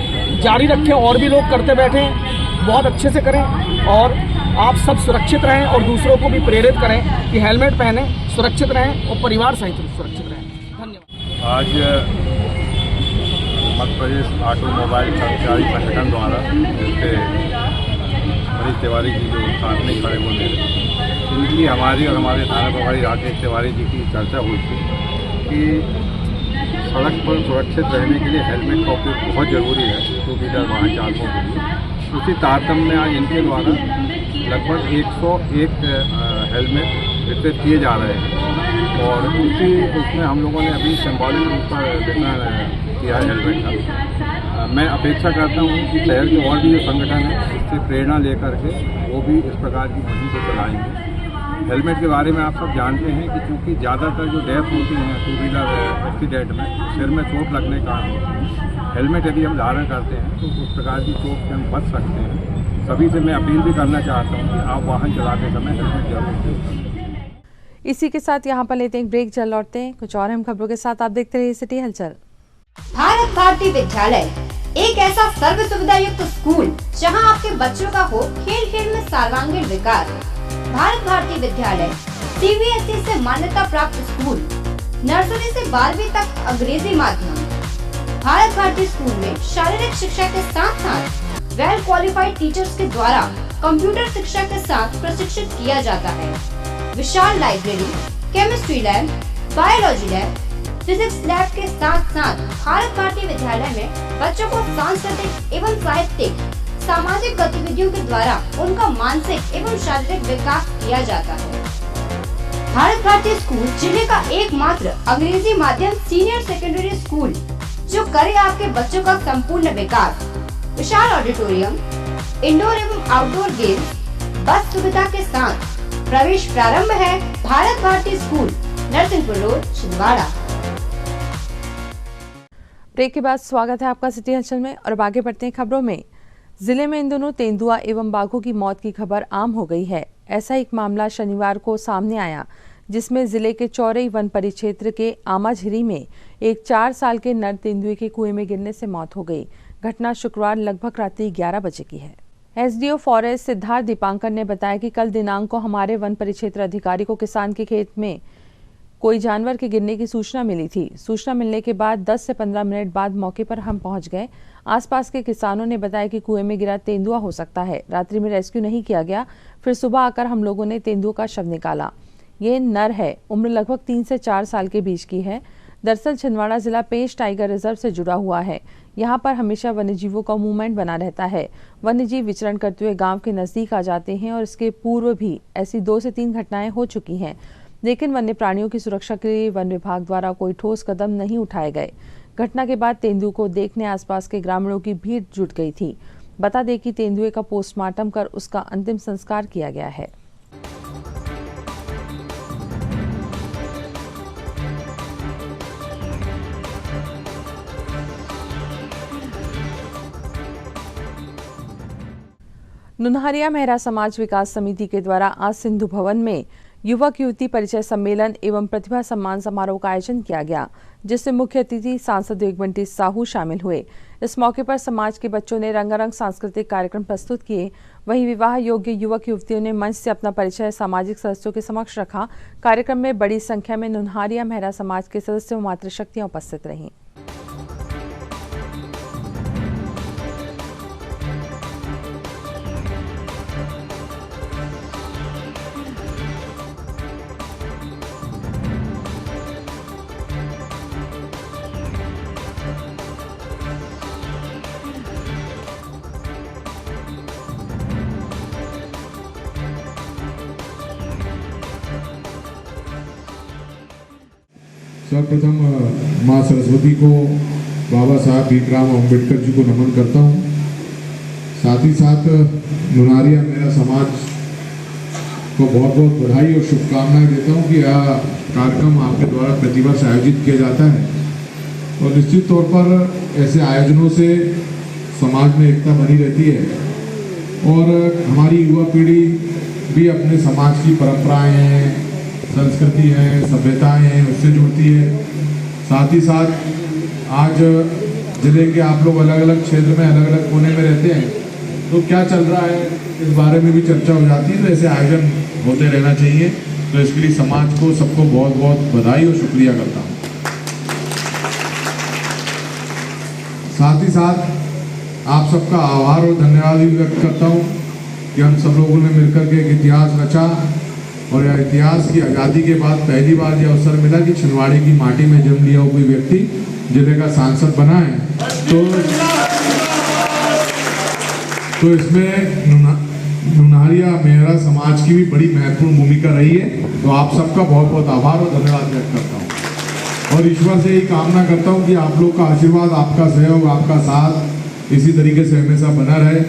जारी रखें और भी लोग करते बैठें, बहुत अच्छे से करें और आप सब सुरक्षित रहें और दूसरों को भी प्रेरित करें कि हेलमेट पहने, सुरक्षित रहें और परिवार सहित सुरक्षित रहें। धन्यवाद।
आज मध्य प्रदेश ऑटोमोबाइल कर्मचारी संगठन द्वारा, जिसके मनीष तिवारी जी जो साथ में खड़े बोले, इनकी हमारी और हमारे थाना प्रभारी राकेश तिवारी जी की चर्चा हुई थी कि सड़क पर सुरक्षित रहने के लिए हेलमेट का उपयोग बहुत ज़रूरी है टू व्हीलर वाहन चालकों के लिए। उसी तारतम्य में आज इनके द्वारा लगभग 101 हेलमेट वितरित किए जा रहे हैं और उसमें हम लोगों ने अभी सिंबॉलिक रूप पर वितरण किया है हेलमेट का। मैं अपेक्षा करता हूँ कि शहर के और भी जो संगठन हैं इससे प्रेरणा लेकर के वो भी इस प्रकार की मुहिम को चलाएंगे। हेलमेट के बारे में आप सब जानते हैं कि चूँकि ज़्यादातर जो डेथ होती हैं टू व्हीलर एक्सीडेंट में सिर में चोट लगने का हेलमेट यदि हम धारण करते हैं तो उस प्रकार की चोट से हम बच सकते हैं। सभी से मैं अपील भी करना चाहता हूँ कि आप वाहन चलाते समय हेलमेट जरूर करें।
इसी के साथ यहाँ पर लेते हैं एक ब्रेक, चल लौटते हैं कुछ और अहम खबरों के साथ। आप देखते रहिए सिटी हलचल।
भारत भारती विद्यालय एक ऐसा सर्व सुविधा युक्त स्कूल जहां आपके बच्चों का हो खेल खेल में सर्वांगीण विकास। भारत भारती विद्यालय सीबीएसई से मान्यता प्राप्त स्कूल, नर्सरी से 12वीं तक अंग्रेजी माध्यम। भारत भारती स्कूल में शारीरिक शिक्षा के साथ साथ वेल क्वालिफाइड टीचर्स के द्वारा कंप्यूटर शिक्षा के साथ प्रशिक्षित किया जाता है। विशाल library, chemistry lab, biology lab, physics lab के साथ साथ भारत भारती विद्यालय में बच्चों को सांस्कृतिक एवं साहित्यिक सामाजिक गतिविधियों के द्वारा उनका मानसिक एवं शारीरिक विकास किया जाता है। भारत भारती स्कूल जिले का एकमात्र अंग्रेजी माध्यम सीनियर सेकेंडरी स्कूल जो करे आपके बच्चों का संपूर्ण विकास। विशाल ऑडिटोरियम, इंडोर एवं आउटडोर गेम्स, बस सुविधा के साथ प्रवेश प्रारंभ है। Bharat Bharati school, Narsinghpur road, Chhindwara.
Break के बाद स्वागत है आपका सिटी हलचल में और अब आगे बढ़ते हैं खबरों में। जिले में इन दोनों तेंदुआ एवं बाघों की मौत की खबर आम हो गई है। ऐसा एक मामला शनिवार को सामने आया जिसमें जिले के चौरई वन परिक्षेत्र के आमाझिरी में एक 4 साल के नर तेंदुए के कुएं में गिरने से मौत हो गई। घटना शुक्रवार लगभग रात्रि 11 बजे की है। एसडीओ फॉरेस्ट सिद्धार्थ दीपांकर ने बताया कि कल दिनांक को हमारे वन परिक्षेत्र अधिकारी को किसान के खेत में कोई जानवर के गिरने की सूचना मिली थी। सूचना मिलने के बाद 10 से 15 मिनट बाद मौके पर हम पहुंच गए। आसपास के किसानों ने बताया कि कुएं में गिरा तेंदुआ हो सकता है। रात्रि में रेस्क्यू नहीं किया गया। फिर सुबह आकर हम लोगों ने तेंदुआ का शव निकाला। ये नर है, उम्र लगभग 3 से 4 साल के बीच की है। दरअसल छिंदवाड़ा जिला पेंच टाइगर रिजर्व से जुड़ा हुआ है। यहाँ पर हमेशा वन्यजीवों का मूवमेंट बना रहता है। वन्यजीव विचरण करते हुए गांव के नजदीक आ जाते हैं और इसके पूर्व भी ऐसी 2 से 3 घटनाएं हो चुकी हैं, लेकिन वन्य प्राणियों की सुरक्षा के लिए वन विभाग द्वारा कोई ठोस कदम नहीं उठाए गए। घटना के बाद तेंदुए को देखने आसपास के ग्रामीणों की भीड़ जुट गई थी। बता दें कि तेंदुए का पोस्टमार्टम कर उसका अंतिम संस्कार किया गया है। नुनहरिया मेहरा समाज विकास समिति के द्वारा आज सिंधु भवन में युवक युवती परिचय सम्मेलन एवं प्रतिभा सम्मान समारोह का आयोजन किया गया, जिसमें मुख्य अतिथि सांसद वेगबंटी साहू शामिल हुए। इस मौके पर समाज के बच्चों ने रंगारंग सांस्कृतिक कार्यक्रम प्रस्तुत किए। वहीं विवाह योग्य युवक युवतियों ने मंच से अपना परिचय सामाजिक सदस्यों के समक्ष रखा। कार्यक्रम में बड़ी संख्या में नुनहरिया मेहरा समाज के सदस्य व मातृशक्तियां उपस्थित रहीं।
सर्वप्रथम माँ सरस्वती को, बाबा साहब भीमराव अम्बेडकर जी को नमन करता हूँ। साथ ही साथ नुनहरिया मेरा समाज को बहुत बहुत बधाई और शुभकामनाएं देता हूँ कि यह कार्यक्रम आपके द्वारा प्रतिवर्ष आयोजित किया जाता है और निश्चित तौर पर ऐसे आयोजनों से समाज में एकता बनी रहती है और हमारी युवा पीढ़ी भी अपने समाज की परंपराएं हैं, संस्कृति है, सभ्यताएं हैं, उससे जुड़ती है। साथ ही साथ आज जिले के आप लोग अलग अलग क्षेत्र में अलग अलग कोने में रहते हैं, तो क्या चल रहा है इस बारे में भी चर्चा हो जाती है। तो ऐसे आयोजन होते रहना चाहिए। तो इसके लिए समाज को सबको बहुत बहुत बधाई और शुक्रिया करता हूँ। साथ ही साथ आप सबका आभार और धन्यवाद भी व्यक्त करता हूँ कि हम सब लोगों ने मिलकर के एक इतिहास रचा और यह इतिहास की आज़ादी के बाद पहली बार यह अवसर मिला कि छिंदवाड़े की माटी में जन्म लिया हुआ कोई व्यक्ति जिले का सांसद बना है। तो इसमें नुनहरिया मेहरा समाज की भी बड़ी महत्वपूर्ण भूमिका रही है। तो आप सबका बहुत बहुत आभार और धन्यवाद व्यक्त करता हूँ और ईश्वर से यही कामना करता हूँ कि आप लोग का आशीर्वाद, आपका सहयोग, आपका साथ इसी तरीके से हमेशा बना रहे।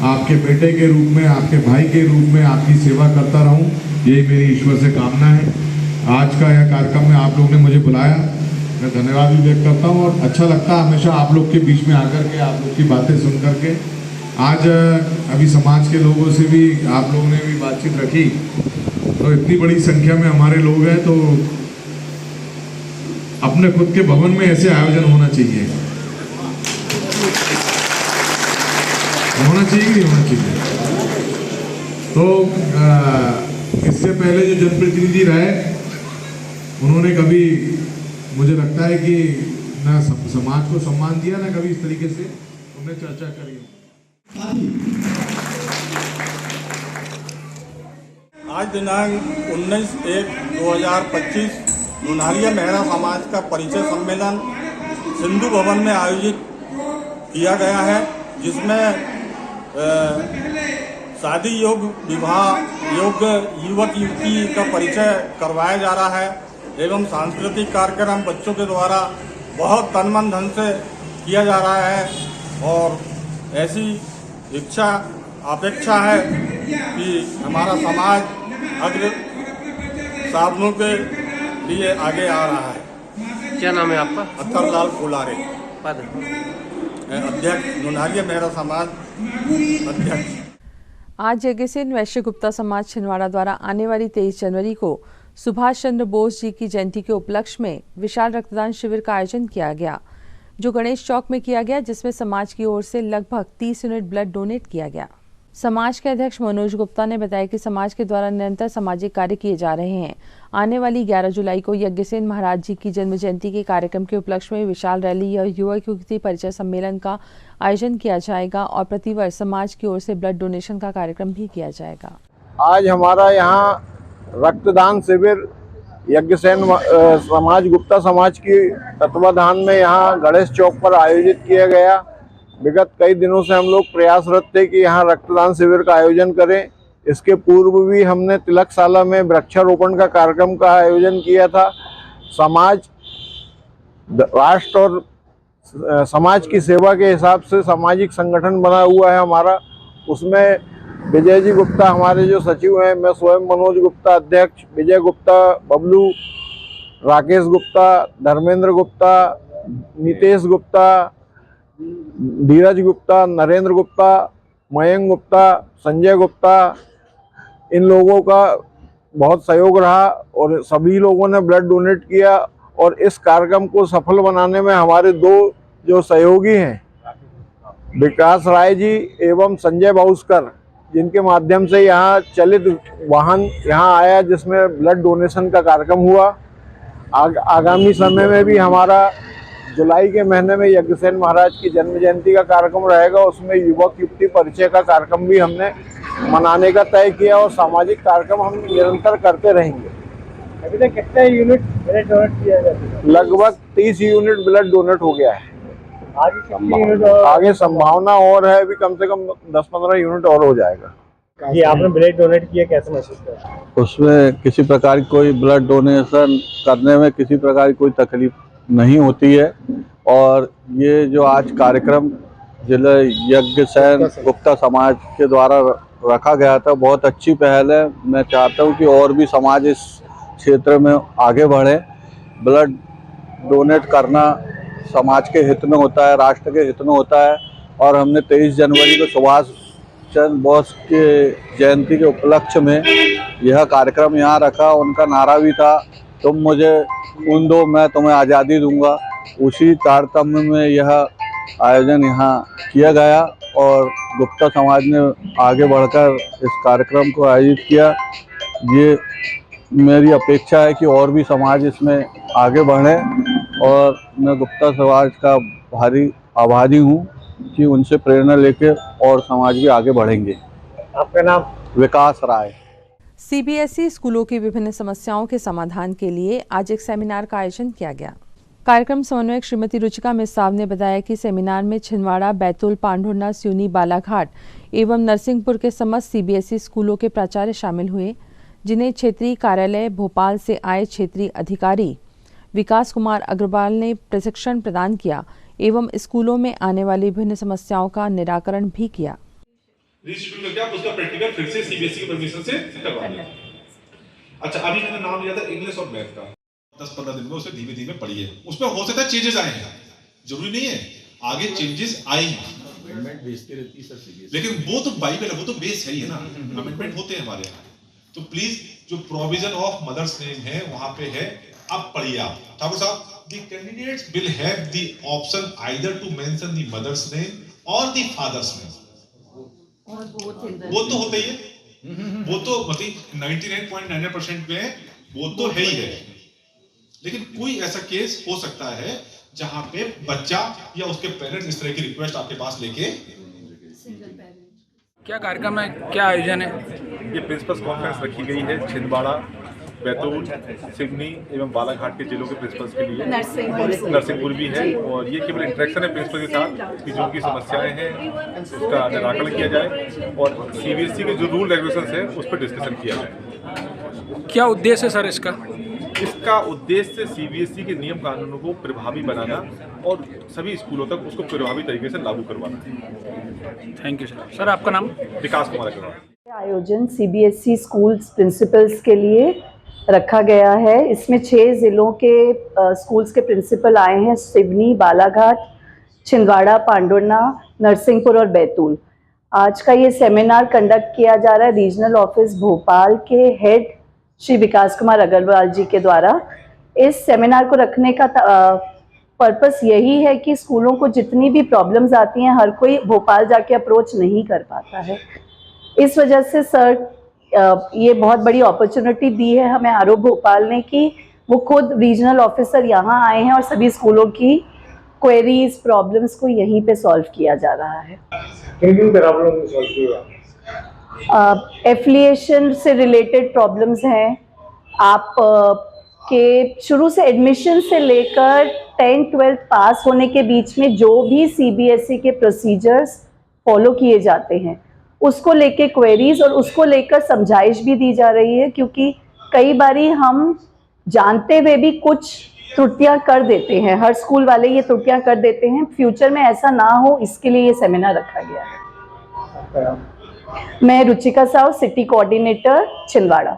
आपके बेटे के रूप में, आपके भाई के रूप में आपकी सेवा करता रहूं, यही मेरी ईश्वर से कामना है। आज का यह कार्यक्रम में आप लोग ने मुझे बुलाया, मैं धन्यवाद भी व्यक्त करता हूं और अच्छा लगता है हमेशा आप लोग के बीच में आकर के, आप लोग की बातें सुन करके। आज अभी समाज के लोगों से भी आप लोगों ने भी बातचीत रखी, तो इतनी बड़ी संख्या में हमारे लोग हैं, तो अपने खुद के भवन में ऐसे आयोजन होना चाहिए। होना चाहिए कि नहीं होना चाहिए। तो इससे पहले जो जनप्रतिनिधि रहे, उन्होंने कभी, मुझे लगता है कि ना समाज को सम्मान दिया, ना कभी इस तरीके से उन्होंने चर्चा करी।
आज दिनांक 19/1/2025 नुनहरिया मेहरा समाज का परिचय सम्मेलन सिंधु भवन में आयोजित किया गया है, जिसमें शादी योग्य, विवाह योग्य युवक युवती का परिचय करवाया जा रहा है एवं सांस्कृतिक कार्यक्रम बच्चों के द्वारा बहुत तन मन धन से किया जा रहा है। और ऐसी इच्छा, अपेक्षा है कि हमारा समाज अग्र साधनों के लिए आगे आ रहा है।
क्या नाम है आपका?
अत्तरलाल फुलारे, अध्यक्ष नुनारिया मेहरा समाज अध्यक्ष।
आज यज्ञसेन वैश्य गुप्ता समाज छिंदवाड़ा द्वारा आने वाली 23 जनवरी को सुभाष चंद्र बोस जी की जयंती के उपलक्ष्य में विशाल रक्तदान शिविर का आयोजन किया गया, जो गणेश चौक में किया गया, जिसमें समाज की ओर से लगभग 30 यूनिट ब्लड डोनेट किया गया। समाज के अध्यक्ष मनोज गुप्ता ने बताया कि समाज के द्वारा निरंतर सामाजिक कार्य किए जा रहे हैं। आने वाली 11 जुलाई को यज्ञसेन महाराज जी की जन्म जयंती के कार्यक्रम के उपलक्ष्य में विशाल रैली या युवक युवती परिचय सम्मेलन का आयोजन किया जाएगा और प्रतिवर्ष समाज की ओर से ब्लड डोनेशन का कार्यक्रम भी किया जाएगा।
आज हमारा यहाँ रक्तदान शिविर यज्ञसेन समाज गुप्ता समाज की तत्वाधान में यहाँ गणेश चौक पर आयोजित किया गया। विगत कई दिनों से हम लोग प्रयासरत थे कि यहाँ रक्तदान शिविर का आयोजन करें। इसके पूर्व भी हमने तिलकशाला में वृक्षारोपण का कार्यक्रम का आयोजन किया था। समाज, राष्ट्र और समाज की सेवा के हिसाब से सामाजिक संगठन बना हुआ है हमारा। उसमें विजय जी गुप्ता हमारे जो सचिव हैं, मैं स्वयं मनोज गुप्ता अध्यक्ष, विजय गुप्ता, बबलू, राकेश गुप्ता, धर्मेंद्र गुप्ता, नितेश गुप्ता, धीरज गुप्ता, नरेंद्र गुप्ता, मयंक गुप्ता, संजय गुप्ता, इन लोगों का बहुत सहयोग रहा और सभी लोगों ने ब्लड डोनेट किया। और इस कार्यक्रम को सफल बनाने में हमारे दो जो सहयोगी हैं, विकास राय जी एवं संजय बाउस्कर, जिनके माध्यम से यहाँ चलित वाहन यहाँ आया जिसमें ब्लड डोनेशन का कार्यक्रम हुआ। आगामी समय में भी हमारा जुलाई के महीने में यज्ञसेन महाराज की जन्म जयंती का कार्यक्रम रहेगा। उसमें युवक युवती परिचय का कार्यक्रम भी हमने मनाने का तय किया और सामाजिक कार्यक्रम हम निरंतर करते रहेंगे।
अभी तक कितने यूनिट ब्लड डोनेट किया गया?
लगभग 30 यूनिट ब्लड डोनेट हो गया है। आगे संभावना और है, अभी कम से कम 10-15 यूनिट और हो जाएगा।
ये आपने ब्लड डोनेट किया, कैसे महसूस कर?
उसमें किसी प्रकार की कोई ब्लड डोनेशन करने में किसी प्रकार की कोई तकलीफ नहीं होती है। और ये जो आज कार्यक्रम जिला यज्ञसेन गुप्ता समाज के द्वारा रखा गया था, बहुत अच्छी पहल है। मैं चाहता हूँ कि और भी समाज इस क्षेत्र में आगे बढ़े। ब्लड डोनेट करना समाज के हित में होता है, राष्ट्र के हित में होता है। और हमने 23 जनवरी को सुभाष चंद्र बोस के जयंती के उपलक्ष्य में यह कार्यक्रम यहाँ रखा। उनका नारा भी था, तुम मुझे खून दो मैं तुम्हें आज़ादी दूंगा। उसी तारतम्य में यह आयोजन यहाँ किया गया और गुप्ता समाज ने आगे बढ़कर इस कार्यक्रम को आयोजित किया। ये मेरी अपेक्षा है कि और भी समाज इसमें आगे बढ़े और मैं गुप्ता समाज का भारी आभारी हूँ कि उनसे प्रेरणा लेकर और समाज भी आगे बढ़ेंगे।
आपका नाम?
विकास राय।
सीबीएसई स्कूलों की विभिन्न समस्याओं के समाधान के लिए आज एक सेमिनार का आयोजन किया गया। कार्यक्रम समन्वयक श्रीमती रुचिका मिसाव ने बताया कि सेमिनार में छिंदवाड़ा, बैतूल, पांढुर्णा, सिवनी, बालाघाट एवं नरसिंहपुर के समस्त सीबीएसई स्कूलों के प्राचार्य शामिल हुए, जिन्हें क्षेत्रीय कार्यालय भोपाल से आए क्षेत्रीय अधिकारी विकास कुमार अग्रवाल ने प्रशिक्षण प्रदान किया एवं स्कूलों में आने वाली विभिन्न समस्याओं का निराकरण भी किया।
रजिस्ट्रेशन करके आप उसका प्रैक्टिकल फिर से सीबीएसई की परमिशन से करवा लें। अच्छा, अभी मैंने नाम लिया था इंग्लिश और मैथ का। 10-15 दिन में उसे धीमे धीमे पढ़िए। उसमें हो सकता है चेंजेस आए हैं, जरूरी नहीं है आगे चेंजेस आए हैं, अमेंडमेंट भेजती रहती है सर सीबीएसई, लेकिन वो तो बाइबल है, वो तो बेस है ही है ना। अमेंडमेंट होते हैं हमारे यहाँ। तो प्लीज जो प्रोविजन ऑफ मदर्स नेम है वहां पे है, आप पढ़िए। आप ठाकुर साहब, the candidates will have the option either to mention the mother's name और द फादर्स नेम। वो तो होता ही है, वो तो मतलब 99.99% में वो तो है ही है। लेकिन कोई ऐसा केस हो सकता है जहां पे बच्चा या उसके पेरेंट्स इस तरह की रिक्वेस्ट आपके पास लेके।
क्या कार्यक्रम है, क्या आयोजन है?
ये प्रिंसिपल्स कॉन्फ्रेंस रखी गई है छिंदवाड़ा, बैतूल, सिवनी एवं बालाघाट के जिलों के प्रिंसिपल्स के लिए। नरसिंहपुर भी है। और ये केवल इंटरेक्शन है प्रिंसिपल के साथ कि जो उनकी समस्याएं हैं उसका निराकरण किया जाए और सीबीएसई के जो रूल रेगुलेशंस है उस पर डिस्कशन किया जाए।
क्या उद्देश्य है सर इसका?
इसका उद्देश्य सीबीएसई के नियम कानूनों को प्रभावी बनाना और सभी स्कूलों तक उसको प्रभावी तरीके से लागू करवाना है।
Thank you sir. सर आपका नाम?
विकास कुमार अग्रवाल।
आयोजन सीबीएसई स्कूल्स प्रिंसिपल्स के लिए रखा गया है। इसमें 6 ज़िलों के स्कूल्स के प्रिंसिपल आए हैं, सिवनी, बालाघाट, छिंदवाड़ा, पांडुर्ना, नरसिंहपुर और बैतूल। आज का ये सेमिनार कंडक्ट किया जा रहा है रीजनल ऑफिस भोपाल के हेड श्री विकास कुमार अग्रवाल जी के द्वारा। इस सेमिनार को रखने का पर्पस यही है कि स्कूलों को जितनी भी प्रॉब्लम्स आती हैं, हर कोई भोपाल जाके अप्रोच नहीं कर पाता है। इस वजह से सर ये बहुत बड़ी अपॉर्चुनिटी दी है हमें आरओ भोपाल ने कि वो खुद रीजनल ऑफिसर यहाँ आए हैं और सभी स्कूलों की क्वेरीज प्रॉब्लम्स को यहीं पे सॉल्व किया जा रहा है। एफिलिएशन से रिलेटेड प्रॉब्लम्स हैं, आप के शुरू से एडमिशन से लेकर 10-12 पास होने के बीच में जो भी सीबीएसई के प्रोसीजर्स फॉलो किए जाते हैं उसको लेके क्वेरीज और उसको लेकर समझाइश भी दी जा रही है, क्योंकि कई बारी हम जानते हुए भी कुछ त्रुटियां कर देते हैं। हर स्कूल वाले ये त्रुटियां कर देते हैं, फ्यूचर में ऐसा ना हो इसके लिए ये सेमिनार रखा गया है। मैं रुचिका साव, सिटी कोऑर्डिनेटर, छिंदवाड़ा।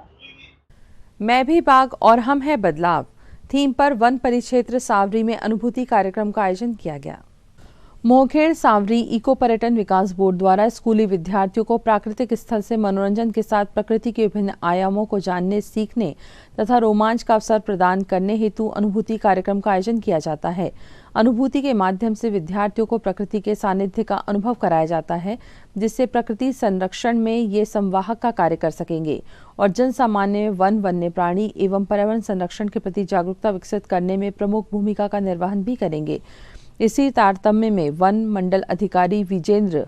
मैं भी बाग और हम है बदलाव थीम पर वन परिक्षेत्र सावरी में अनुभूति कार्यक्रम का आयोजन किया गया। मोहखेड़ सावरी इको पर्यटन विकास बोर्ड द्वारा स्कूली विद्यार्थियों को प्राकृतिक स्थल से मनोरंजन के साथ प्रकृति के विभिन्न आयामों को जानने, सीखने तथा रोमांच का अवसर प्रदान करने हेतु अनुभूति कार्यक्रम का आयोजन किया जाता है। अनुभूति के माध्यम से विद्यार्थियों को प्रकृति के सानिध्य का अनुभव कराया जाता है, जिससे प्रकृति संरक्षण में ये संवाहक का कार्य कर सकेंगे और जन सामान्य में वन, वन्य प्राणी एवं पर्यावरण संरक्षण के प्रति जागरूकता विकसित करने में प्रमुख भूमिका का निर्वहन भी करेंगे। इसी तारतम्य में वन मंडल अधिकारी विजेंद्र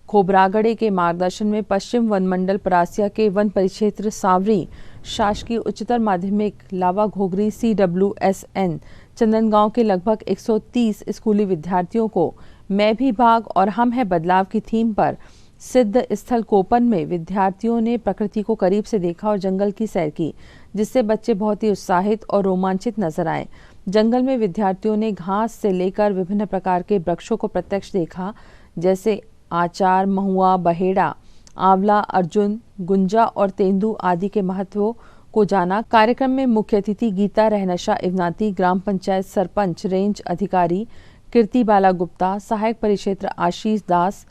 खोबरागड़े के मार्गदर्शन में पश्चिम वन मंडल परासिया के वन परिक्षेत्र सावरी शासकीय उच्चतर माध्यमिक लावा घोगरी CWSN चंदनगांव के लगभग 130 स्कूली विद्यार्थियों को मैं भी बाग और हम है बदलाव की थीम पर सिद्ध स्थल कोपन में विद्यार्थियों ने प्रकृति को करीब से देखा और जंगल की सैर की, जिससे बच्चे बहुत ही उत्साहित और रोमांचित नजर आए। जंगल में विद्यार्थियों ने घास से लेकर विभिन्न प्रकार के वृक्षों को प्रत्यक्ष देखा, जैसे आचार, महुआ, बहेड़ा, आंवला, अर्जुन, गुंजा और तेंदू आदि के महत्व को जाना। कार्यक्रम में मुख्य अतिथि गीता रहनशा इवनाती, ग्राम पंचायत सरपंच, रेंज अधिकारी कीर्ति बाला गुप्ता, सहायक परिक्षेत्र आशीष दास,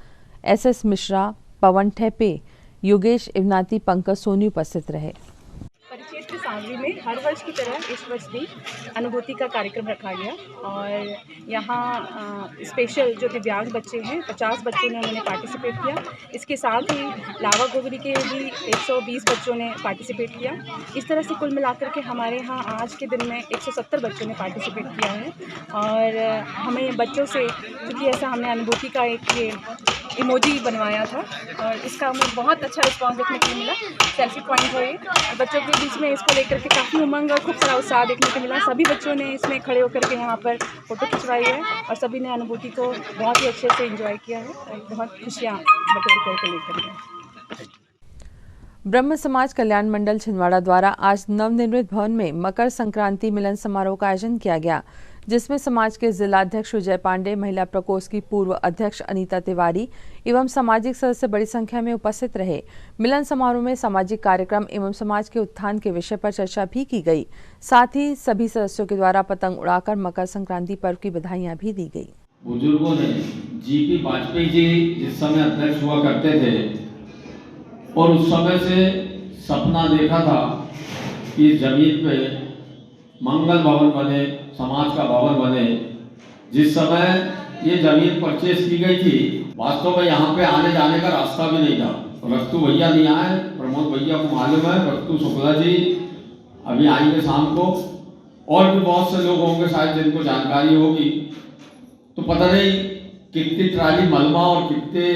SS मिश्रा, पवन ठेपे, योगेश इवनाती, पंकज सोनी उपस्थित रहे।
परिक्षेत्र सावरी में हर वर्ष की तरह इस वर्ष भी अनुभूति का कार्यक्रम रखा गया और यहाँ स्पेशल जो दिव्यांग बच्चे हैं 50 बच्चों ने उन्होंने पार्टिसिपेट किया। इसके साथ ही लावा घोगरी के भी 120 बच्चों ने पार्टिसिपेट किया। इस तरह से कुल मिलाकर के हमारे यहाँ आज के दिन में 170 बच्चों ने पार्टिसिपेट किया है और हमें बच्चों से, क्योंकि ऐसा हमने अनुभूति का एक ये इमोजी बनवाया था और इसका हमें बहुत अच्छा रिस्पांस देखने को मिला। सेल्फी पॉइंट हुए, बच्चों के बीच में इसको लेकर के काफ़ी उमंग और खूब सारा उत्साह देखने को मिला। सभी बच्चों ने इसमें खड़े होकर के यहाँ पर फोटो खिंचवाई है और सभी ने अनुभूति को बहुत ही अच्छे से एंजॉय किया है और बहुत खुशियाँ बटोर करके लेकर गए।
ब्रह्म समाज कल्याण मंडल छिंदवाड़ा द्वारा आज नवनिर्मित भवन में मकर संक्रांति मिलन समारोह का आयोजन किया गया, जिसमें समाज के जिलाध्यक्ष विजय पांडे, महिला प्रकोष्ठ की पूर्व अध्यक्ष अनीता तिवारी एवं सामाजिक सदस्य बड़ी संख्या में उपस्थित रहे। मिलन समारोह में सामाजिक कार्यक्रम एवं समाज के उत्थान के विषय पर चर्चा भी की गई। साथ ही सभी सदस्यों के द्वारा पतंग उड़ाकर मकर संक्रांति पर्व की बधाइयां भी दी गई।
बुजुर्गों ने GP वाजपेयी जी जिस समय अध्यक्ष हुआ करते थे और उस समय से सपना देखा था कि जमीन पे मंगल भवन बने, समाज का भवन बने। जिस समय ये जमीन परचेस की गई थी, वास्तव में यहाँ पे आने जाने का रास्ता भी नहीं था। रक्तू भैया नहीं आए, प्रमोद भैया को मालूम है, रक्तू शुक्ला जी अभी आएंगे शाम को, और भी बहुत से लोग होंगे शायद जिनको जानकारी होगी। तो पता नहीं कितनी ट्राली मलबा और कितने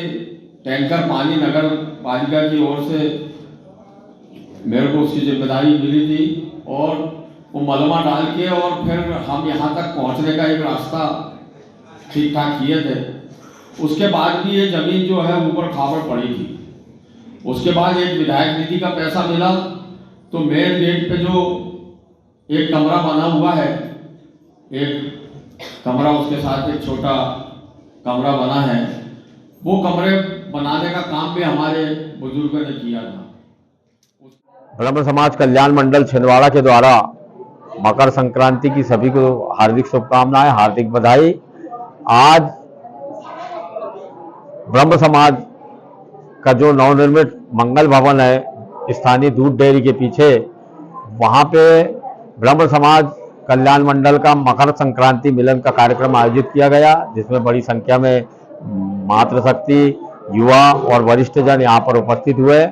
टैंकर पानी नगर पालिका की ओर से मेरे को उसकी जिम्मेदारी मिली थी और वो मलबा डाल के और फिर हम यहाँ तक पहुँचने का एक रास्ता ठीक ठाक किए थे। उसके बाद भी ये जमीन जो है ऊपर खावड़ पड़ी थी। उसके बाद एक विधायक निधि का पैसा मिला तो मेन गेट पे जो एक कमरा बना हुआ है, एक कमरा उसके साथ एक छोटा कमरा बना है, वो कमरे बनाने का काम भी हमारे बुजुर्गों ने किया था।
ब्रह्म समाज कल्याण मंडल छिंदवाड़ा के द्वारा मकर संक्रांति की सभी को हार्दिक शुभकामनाएं, हार्दिक बधाई। आज ब्रह्म समाज का जो नवनिर्मित मंगल भवन है स्थानीय दूध डेयरी के पीछे, वहाँ पे ब्रह्म समाज कल्याण मंडल का मकर संक्रांति मिलन का कार्यक्रम आयोजित किया गया, जिसमें बड़ी संख्या में मातृशक्ति, युवा और वरिष्ठ जन यहाँ पर उपस्थित हुए।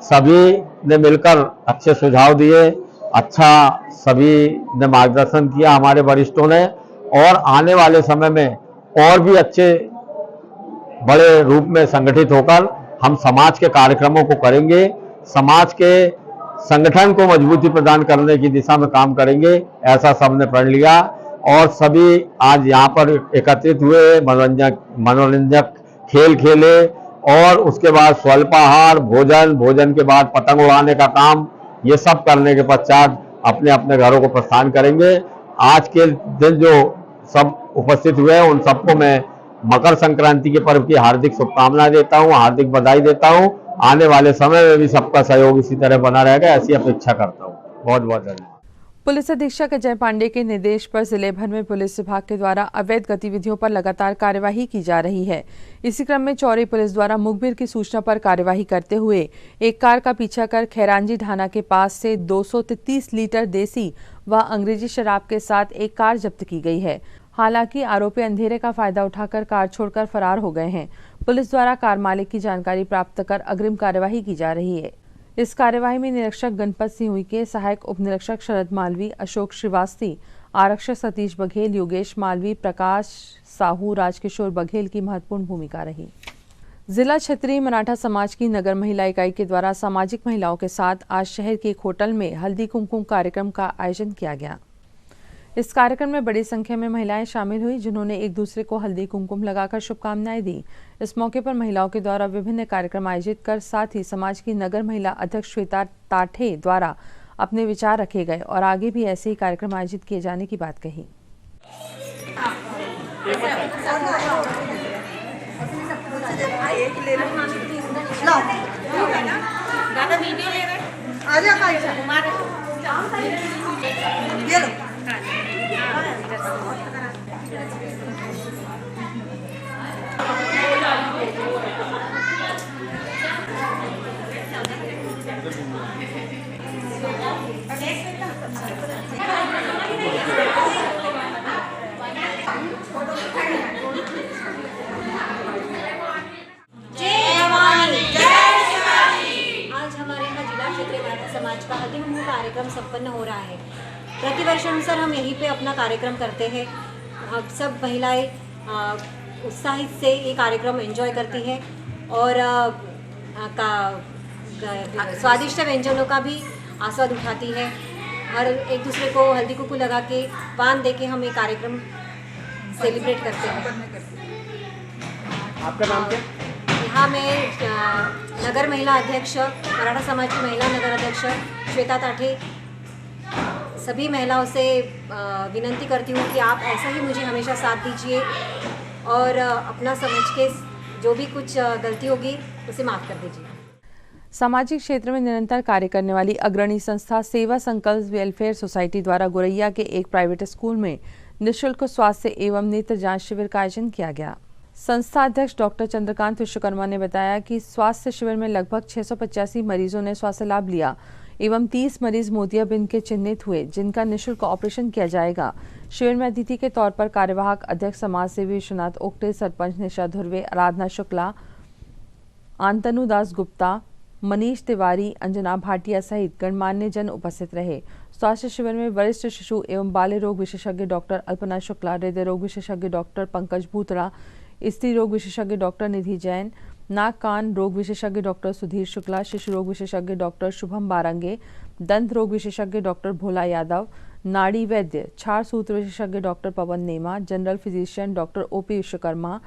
सभी ने मिलकर अच्छे सुझाव दिए, अच्छा सभी ने मार्गदर्शन किया हमारे वरिष्ठों ने, और आने वाले समय में और भी अच्छे बड़े रूप में संगठित होकर हम समाज के कार्यक्रमों को करेंगे, समाज के संगठन को मजबूती प्रदान करने की दिशा में काम करेंगे, ऐसा सबने प्रण लिया। और सभी आज यहाँ पर एकत्रित हुए, मनोरंजक खेल खेले और उसके बाद स्वल्पाहार, भोजन के बाद पतंग उड़ाने का काम, ये सब करने के पश्चात अपने अपने घरों को प्रस्थान करेंगे। आज के दिन जो सब उपस्थित हुए उन सबको मैं मकर संक्रांति के पर्व की हार्दिक शुभकामनाएं देता हूं, हार्दिक बधाई देता हूं। आने वाले समय में भी सबका सहयोग इसी तरह बना रहेगा, ऐसी अपेक्षा करता हूं। बहुत बहुत धन्यवाद।
पुलिस अधीक्षक अजय पांडे के निर्देश पर जिले भर में पुलिस विभाग के द्वारा अवैध गतिविधियों पर लगातार कार्यवाही की जा रही है। इसी क्रम में चौरी पुलिस द्वारा मुखबिर की सूचना पर कार्यवाही करते हुए एक कार का पीछा कर खैरांजी ढाना के पास से 233 लीटर देसी व अंग्रेजी शराब के साथ एक कार जब्त की गई है। हालांकि आरोपी अंधेरे का फायदा उठाकर कार छोड़कर फरार हो गए हैं। पुलिस द्वारा कार मालिक की जानकारी प्राप्त कर अग्रिम कार्यवाही की जा रही है। इस कार्यवाही में निरीक्षक गणपत सिंह उइके, सहायक उप निरीक्षक शरद मालवी, अशोक श्रीवास्तव, आरक्षक सतीश बघेल, योगेश मालवी, प्रकाश साहू, राजकिशोर बघेल की महत्वपूर्ण भूमिका रही। जिला क्षत्रिय मराठा समाज की नगर महिला इकाई के द्वारा सामाजिक महिलाओं के साथ आज शहर के एक होटल में हल्दी कुमकुम कार्यक्रम का आयोजन किया गया। इस कार्यक्रम में बड़ी संख्या में महिलाएं शामिल हुई, जिन्होंने एक दूसरे को हल्दी कुमकुम लगाकर शुभकामनाएं दी। इस मौके पर महिलाओं के द्वारा विभिन्न कार्यक्रम आयोजित कर साथ ही समाज की नगर महिला अध्यक्ष श्वेता ताठे द्वारा अपने विचार रखे गए और आगे भी ऐसे ही कार्यक्रम आयोजित किए जाने की बात कही।
का हल्दी कुमकुम कार्यक्रम संपन्न हो रहा है। प्रतिवर्ष अनुसार हम यहीं पे अपना कार्यक्रम करते हैं। हम सब महिलाएं उत्साहित से ये कार्यक्रम एंजॉय करती है और स्वादिष्ट व्यंजनों का भी आस्वाद उठाती है। हर एक दूसरे को हल्दी कुमकुम लगा के पान दे के हम ये कार्यक्रम सेलिब्रेट करते हैं।
आपका नाम क्या?
यहाँ मैं नगर महिला अध्यक्ष, मराठा समाज की महिला नगर अध्यक्ष श्वेता ताठे सभी महिलाओं से विनती करती हूँ कि आप ऐसा ही मुझे हमेशा साथ दीजिए और अपना समझ के जो भी कुछ गलती होगी उसे माफ़ कर दीजिए।
सामाजिक क्षेत्र में निरंतर कार्य करने वाली अग्रणी संस्था सेवा संकल्प वेलफेयर सोसाइटी द्वारा गोरैया के एक प्राइवेट स्कूल में निःशुल्क स्वास्थ्य एवं नेत्र जांच शिविर का आयोजन किया गया। संस्था अध्यक्ष डॉक्टर चंद्रकांत विश्वकर्मा ने बताया कि स्वास्थ्य शिविर में लगभग 685 मरीजों ने स्वास्थ्य लाभ लिया एवं 30 मरीज मोतियाबिंद के चिन्हित हुए, जिनका निःशुल्क ऑपरेशन किया जाएगा। शिविर में अतिथि के तौर पर कार्यवाहक अध्यक्ष समाज सेवी विश्वनाथ ओक्टे, सरपंच निशा धुर्वे, आराधना शुक्ला, आंतनु दास गुप्ता, मनीष तिवारी, अंजना भाटिया सहित गणमान्य जन उपस्थित रहे। स्वास्थ्य शिविर में वरिष्ठ शिशु एवं बाल रोग विशेषज्ञ डॉक्टर अल्पना शुक्ला, हृदय रोग विशेषज्ञ डॉक्टर पंकज भूतड़ा, स्त्री रोग विशेषज्ञ डॉक्टर निधि जैन, नाक कान रोग विशेषज्ञ डॉक्टर सुधीर शुक्ला, शिशु रोग विशेषज्ञ डॉक्टर शुभम बारंगे, दंत रोग विशेषज्ञ डॉक्टर भोला यादव, नाड़ी वैद्य, छार सूत्र विशेषज्ञ doctor Pavan Nema, general physician doctor OP Vishwakarma,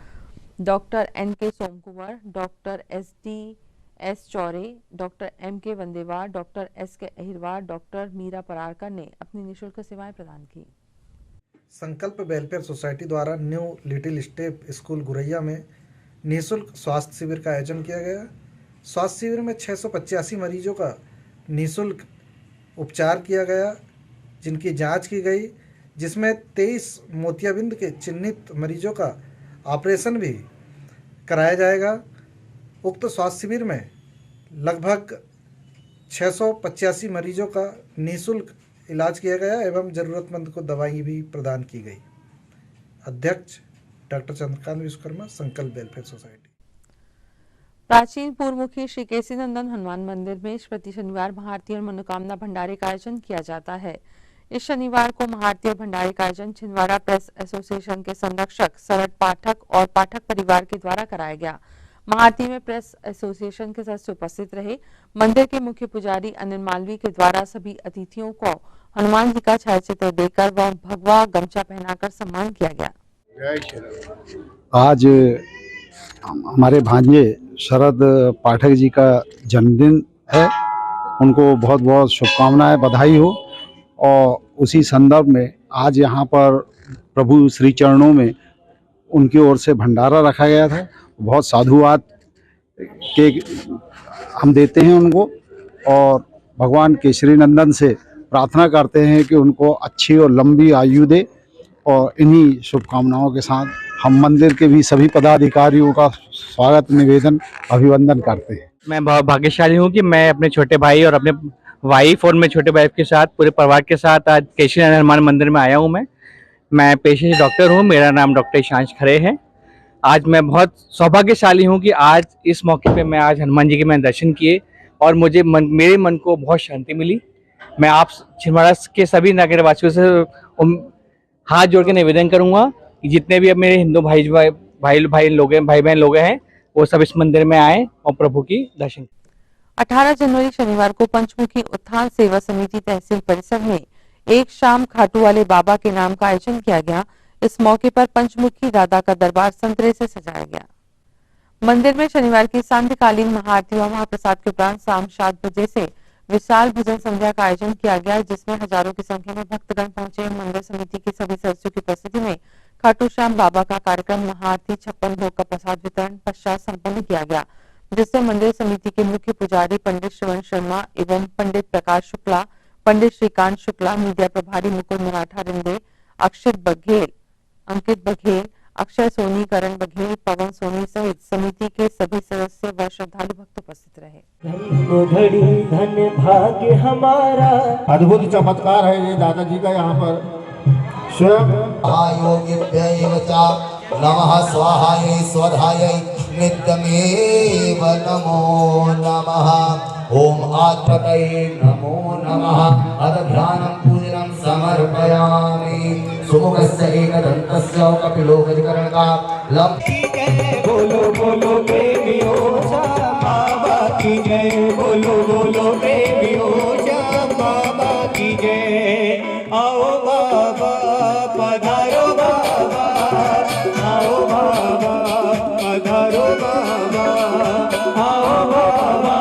doctor NK Somkunwar, doctor SD Chaure, doctor MK Vandewar, doctor SK Ahirwar, doctor Meera Pararkar ने अपनी निःशुल्क सेवाएं प्रदान की।
संकल्प वेलफेयर सोसाइटी द्वारा new little step school Guraiya में निःशुल्क स्वास्थ्य शिविर का आयोजन किया गया। स्वास्थ्य शिविर में 685 मरीजों का निःशुल्क उपचार किया गया, जिनकी जांच की गई, जिसमें 23 मोतियाबिंद के चिन्हित मरीजों का ऑपरेशन भी कराया जाएगा। उक्त स्वास्थ्य शिविर में लगभग 685 मरीजों का निःशुल्क इलाज किया गया एवं ज़रूरतमंद को दवाई भी प्रदान की गई। अध्यक्ष डॉक्टर चंद्रकांत विश्वकर्मा, संकल्प वेलफेयर सोसाइटी।
प्राचीन पूर्वमुखी श्री केसी नंदन हनुमान मंदिर में प्रति शनिवार महाआरती और मनोकामना भंडारे का आयोजन किया जाता है। इस शनिवार को महाआरती और भंडारे का आयोजन छिंदवाड़ा प्रेस एसोसिएशन के संरक्षक सरट पाठक और पाठक परिवार के द्वारा कराया गया। महाआरती में प्रेस एसोसिएशन के सदस्य उपस्थित रहे। मंदिर के मुख्य पुजारी अनिल मालवी के द्वारा सभी अतिथियों को हनुमान जी का छायाचित्र देकर व भगवा गमछा पहनाकर सम्मान किया गया।
आज हमारे भांजे शरद पाठक जी का जन्मदिन है, उनको बहुत बहुत शुभकामनाएं, बधाई हो। और उसी संदर्भ में आज यहाँ पर प्रभु श्री चरणों में उनकी ओर से भंडारा रखा गया था। बहुत साधुवाद के हम देते हैं उनको और भगवान केसरी नंदन से प्रार्थना करते हैं कि उनको अच्छी और लंबी आयु दे। और इन्हीं शुभकामनाओं के साथ हम मंदिर के भी सभी पदाधिकारियों का स्वागत, निवेदन, अभिवंदन करते हैं।
मैं बहुत भाग्यशाली हूँ कि मैं अपने छोटे भाई और अपने वाइफ और मेरे छोटे भाई के साथ पूरे परिवार के साथ आज केसरी नंदन हनुमान मंदिर में आया हूँ। मैं पेशे से डॉक्टर हूँ, मेरा नाम डॉक्टर ईशांश खरे है। आज मैं बहुत सौभाग्यशाली हूँ कि आज इस मौके पे मैं आज हनुमान जी के मैंने दर्शन किए और मुझे मेरे मन को बहुत शांति मिली। मैं आप छिंदवाड़ा के सभी नगरवासियों से हाथ जोड़ के निवेदन करूंगा कि जितने भी अब मेरे हिंदू भाई बहन लोग हैं वो सब इस मंदिर में आए और प्रभु की दर्शन।
18 जनवरी शनिवार को पंचमुखी उत्थान सेवा समिति तहसील परिसर में एक शाम खाटू वाले बाबा के नाम का आयोजन किया गया। इस मौके पर पंचमुखी दादा का दरबार संतरे से सजाया गया। मंदिर में शनिवार की सांध्यकालीन महाआरती व महाप्रसाद के उपरांत शाम 7 बजे से विशाल भजन संध्या का आयोजन किया गया, जिसमें हजारों की संख्या में भक्तगण पहुंचे। मंदिर समिति के सभी सदस्यों की उपस्थिति में खाटू श्याम बाबा का कार्यक्रम महाआरती 56 भोग का प्रसाद वितरण पश्चात संपन्न किया गया, जिससे मंदिर समिति के मुख्य पुजारी पंडित श्रवण शर्मा एवं पंडित प्रकाश शुक्ला, पंडित श्रीकांत शुक्ला, मीडिया प्रभारी मुकुंद मराठा रिंदे, अक्षित बघेल, अंकित बघेल, अक्षय सोनी, करण बघेल, पवन सोनी सहित समिति के सभी सदस्य व श्रद्धालु भक्त उपस्थित रहे।
घड़ी धन भाग्य हमारा।
अद्भुत चमत्कार है ये दादाजी का यहाँ पर। स्वयं नमः स्वाहाय स्वधाय नित्यमेव नमो नमः। ओम आत्मतये नमो नमः। अथ ध्यानं पूजनं समर्पयामि। सुमुखस्य एकदन्तस्य कपिलो गजकर्णका
बोलो बोलो देवियो जा बाबा की जय। बोलो बोलो देवियो जा बाबा की जय। आओ बाबा पधारो बाबा, आओ बाबा पधारो बाबा, आओ बाबा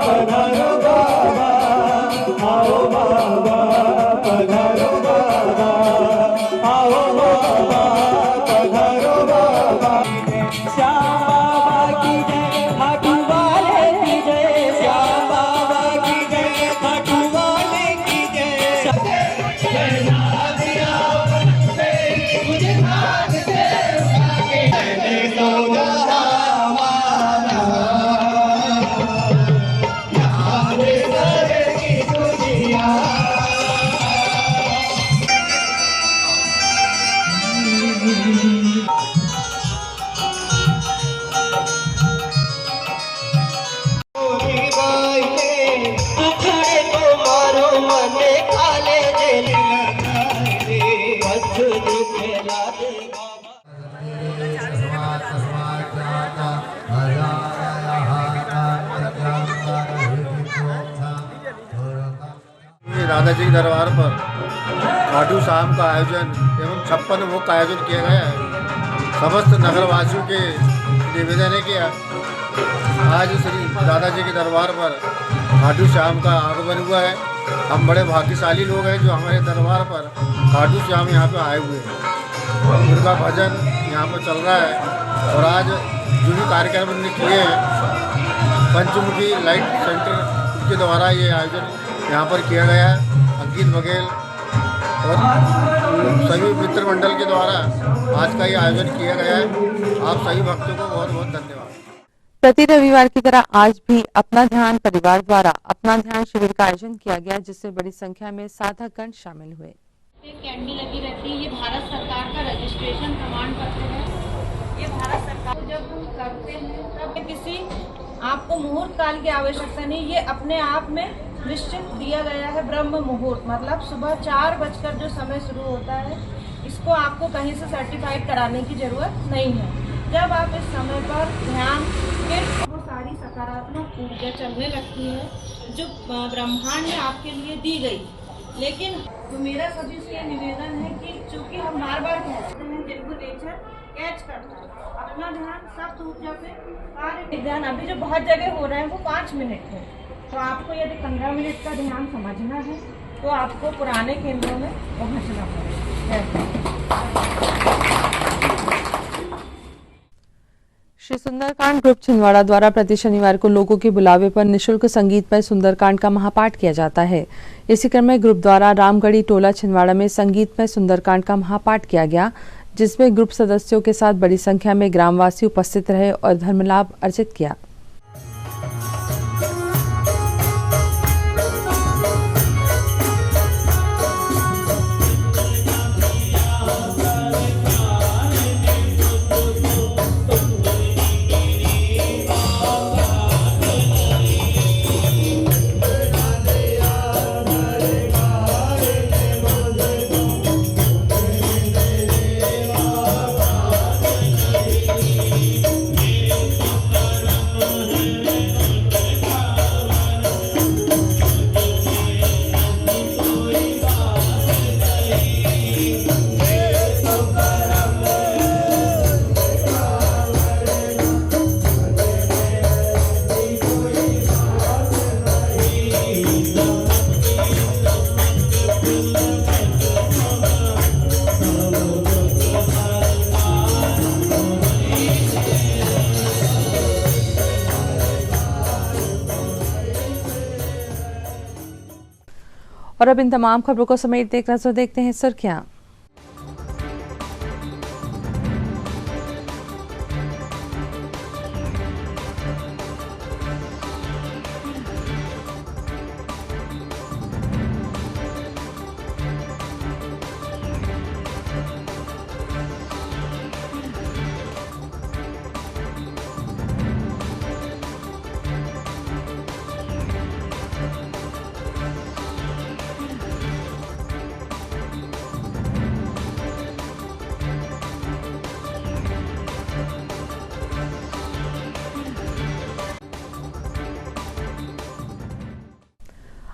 पधारो बाबा, आओ बाबा पधारो बाबा, आओ बाबा पधारो बाबा। श्याम बाबा की जय, खाटू वाले की जय। श्याम बाबा की जय, खाटू वाले की जय।
दादाजी के दरबार पर खाटू श्याम का आयोजन एवं 56 भोग का आयोजन किया गया है। समस्त नगरवासियों के निवेदन है कि आज श्री दादाजी के दरबार पर खाटू श्याम का आगमन हुआ है। हम बड़े भाग्यशाली लोग हैं जो हमारे दरबार पर खाटू श्याम यहाँ पे आए हुए हैं। उनका भजन यहाँ पर चल रहा है।
और आज जो भी कार्यक्रम हमने किए हैं पंचमुखी लाइट सेंटर के द्वारा ये आयोजन यहाँ पर किया गया है। अंकित बघेल और सभी मित्र मंडल के द्वारा आज का ये आयोजन किया गया है। आप सभी भक्तों को बहुत बहुत धन्यवाद।
प्रति रविवार की तरह आज भी अपना ध्यान परिवार द्वारा अपना ध्यान शिविर का आयोजन किया गया, जिसमें बड़ी संख्या में साधकगण शामिल हुए।
कैंडी लगी रहती है। ये भारत सरकार का रजिस्ट्रेशन प्रमाण पत्र है। ये भारत सरकार जब हम करते हैं तब किसी आपको मुहूर्त काल की आवश्यकता नहीं, ये अपने आप में निश्चित दिया गया है। ब्रह्म मुहूर्त मतलब सुबह 4 बजकर जो समय शुरू होता है, इसको आपको कहीं से सर्टिफाइड कराने की जरूरत नहीं है। जब आप इस समय पर ध्यान के वो सारी सकारात्मक ऊर्जा चलने लगती है जो ब्रह्मांड ने आपके लिए दी गई। लेकिन तो मेरा सभी से निवेदन है कि चूंकि हम बार बार कहते हैं तेलुगु नेचर कैच करता है, अपना ध्यान सब ऊर्जा पे कार्य ध्यान अभी जो बहुत जगह हो रहे हैं वो 5 मिनट है। तो आपको यदि 15 मिनट का ध्यान समझना है तो आपको पुराने केंद्रों में पहुँचना पड़ेगा।
श्री सुंदरकांड ग्रुप छिंदवाड़ा द्वारा प्रति शनिवार को लोगों के बुलावे पर निशुल्क संगीतमय सुंदरकांड का महापाठ किया जाता है। इसी क्रम में ग्रुप द्वारा रामगढ़ी टोला छिंदवाड़ा में संगीतमय सुंदरकांड का महापाठ किया गया, जिसमें ग्रुप सदस्यों के साथ बड़ी संख्या में ग्रामवासी उपस्थित रहे और धर्मलाभ अर्जित किया। और अब इन तमाम खबरों को समेट एक नजर देखते हैं सुर्खियां।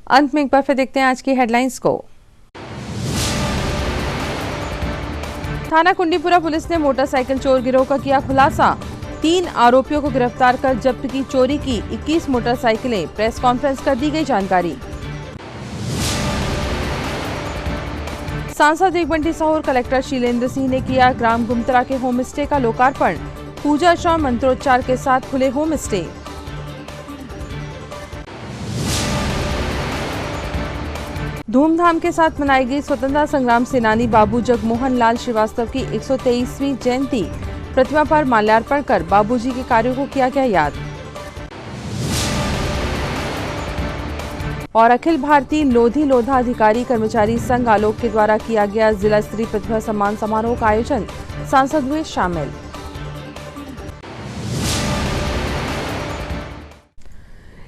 अंत में एक बार फिर देखते हैं आज की हेडलाइंस को। थाना कुंडीपुरा पुलिस ने मोटरसाइकिल चोर गिरोह का किया खुलासा। 3 आरोपियों को गिरफ्तार कर जब्त की चोरी की 21 मोटरसाइकिलें। प्रेस कॉन्फ्रेंस कर दी गई जानकारी। सांसद वेगबंटी साहू और कलेक्टर शीलेंद्र सिंह ने किया ग्राम गुमतरा के होम स्टे का लोकार्पण। पूजा अर्चना मंत्रोच्चार के साथ खुले होम स्टे। धूमधाम के साथ मनाई गई स्वतंत्रता संग्राम सेनानी बाबू जगमोहन लाल श्रीवास्तव की 123वीं जयंती। प्रतिमा पर माल्यार्पण कर बाबूजी के कार्यों को किया गया याद। और अखिल भारतीय लोधी लोधा अधिकारी कर्मचारी संघ आलोक के द्वारा किया गया जिला स्तरीय प्रतिभा सम्मान समारोह का आयोजन। सांसद हुए शामिल।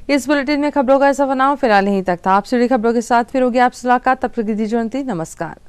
इस बुलेटिन में खबरों का ऐसा बनाओ फिलहाल यहीं तक था। आपसे जुड़ी खबरों के साथ फिर होगी आपसे मुलाकात। तब तक दीजिए नमस्कार।